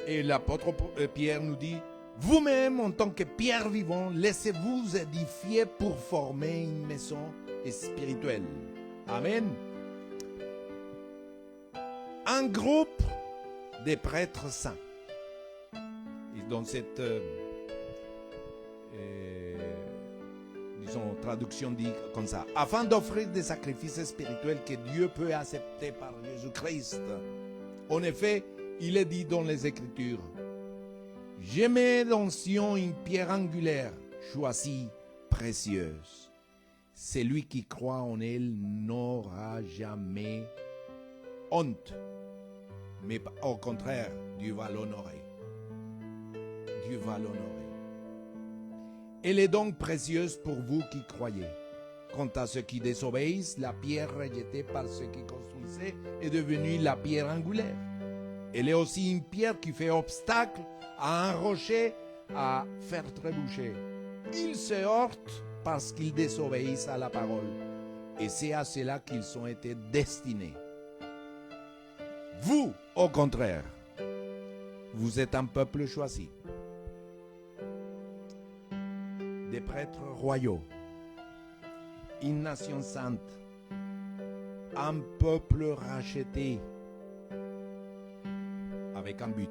Et l'apôtre Pierre nous dit, vous-même, en tant que pierre vivante, laissez-vous édifier pour former une maison spirituelle. Amen. Un groupe de prêtres saints. Et dans cette traduction dit comme ça, afin d'offrir des sacrifices spirituels que Dieu peut accepter par Jésus-Christ. En effet, il est dit dans les Écritures, je mets dans Sion une pierre angulaire, choisie, précieuse. Celui qui croit en elle n'aura jamais honte, mais au contraire, Dieu va l'honorer. Dieu va l'honorer. Elle est donc précieuse pour vous qui croyez. Quant à ceux qui désobéissent, la pierre rejetée par ceux qui construisaient est devenue la pierre angulaire. Elle est aussi une pierre qui fait obstacle à un rocher à faire trébucher. Ils se heurtent parce qu'ils désobéissent à la parole. Et c'est à cela qu'ils ont été destinés. Vous, au contraire, vous êtes un peuple choisi. Des prêtres royaux, une nation sainte, un peuple racheté avec un but.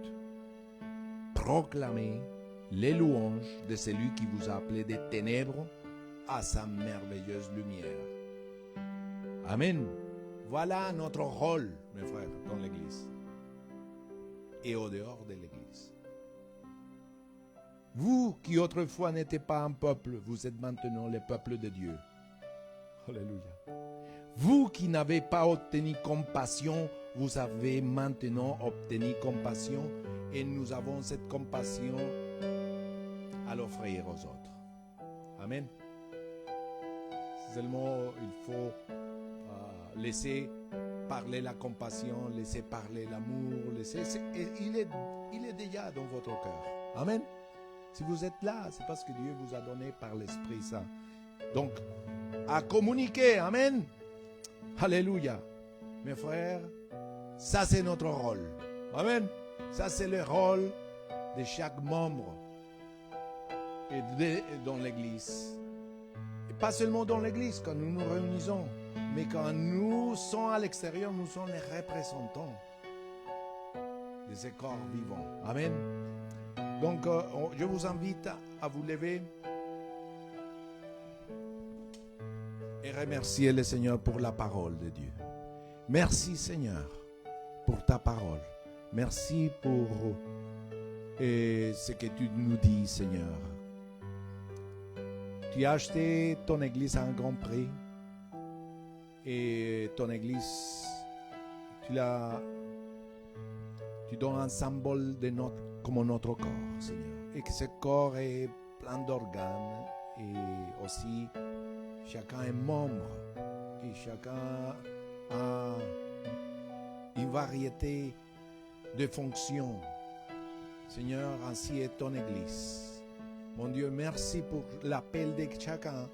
Proclamez les louanges de celui qui vous a appelé des ténèbres à sa merveilleuse lumière. Amen. Voilà notre rôle, mes frères, dans l'Église et au dehors de l'Église. Vous qui autrefois n'étiez pas un peuple, vous êtes maintenant le peuple de Dieu. Alléluia. Vous qui n'avez pas obtenu compassion, vous avez maintenant obtenu compassion et nous avons cette compassion à l'offrir aux autres. Amen. Seulement, il faut laisser parler la compassion, laisser parler l'amour, il est déjà dans votre cœur. Amen. Si vous êtes là, c'est parce que Dieu vous a donné par l'Esprit Saint. Donc, à communiquer. Amen. Alléluia. Mes frères, ça c'est notre rôle. Amen. Ça c'est le rôle de chaque membre dans l'Église. Et pas seulement dans l'Église, quand nous nous réunissons, mais quand nous sommes à l'extérieur, nous sommes les représentants de ces corps vivants. Amen. Donc, je vous invite à vous lever et remercier le Seigneur pour la parole de Dieu. Merci Seigneur pour ta parole. Merci pour ce que tu nous dis, Seigneur. Tu as acheté ton Église à un grand prix et ton Église, tu donnes un symbole de comme notre corps, Seigneur. Et que ce corps est plein d'organes et aussi chacun est membre et chacun a une variété de fonctions. Seigneur, ainsi est ton Église. Mon Dieu, merci pour l'appel de chacun.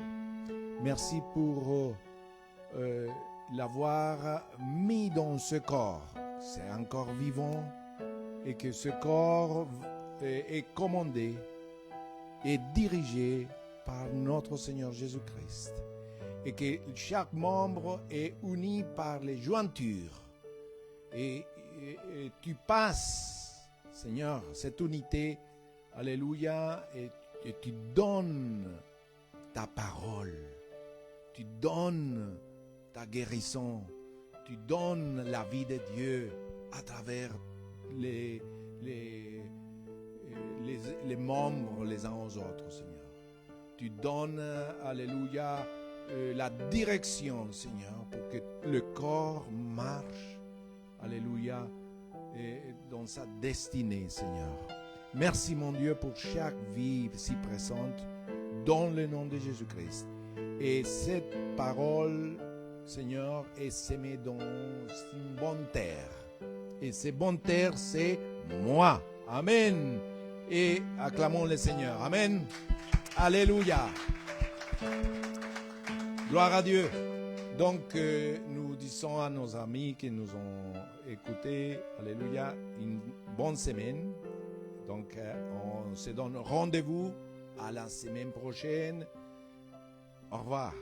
Merci pour l'avoir mis dans ce corps. C'est un corps vivant et que ce corps est commandé et dirigé par notre Seigneur Jésus-Christ. Et que chaque membre est uni par les jointures. Et tu passes, Seigneur, cette unité, alléluia, et tu donnes ta parole, tu donnes ta guérison, tu donnes la vie de Dieu à travers les membres les uns aux autres, Seigneur. Tu donnes, alléluia, la direction, Seigneur, pour que le corps marche, alléluia, dans sa destinée, Seigneur. Merci, mon Dieu, pour chaque vie si présente, dans le nom de Jésus-Christ. Et cette parole, Seigneur, est semée dans une bonne terre. Et cette bonne terre, c'est moi. Amen. Et acclamons le Seigneur. Amen. Alléluia. Gloire à Dieu. Donc, nous disons à nos amis qui nous ont écoutés, alléluia, une bonne semaine. Donc, on se donne rendez-vous à la semaine prochaine. Au revoir.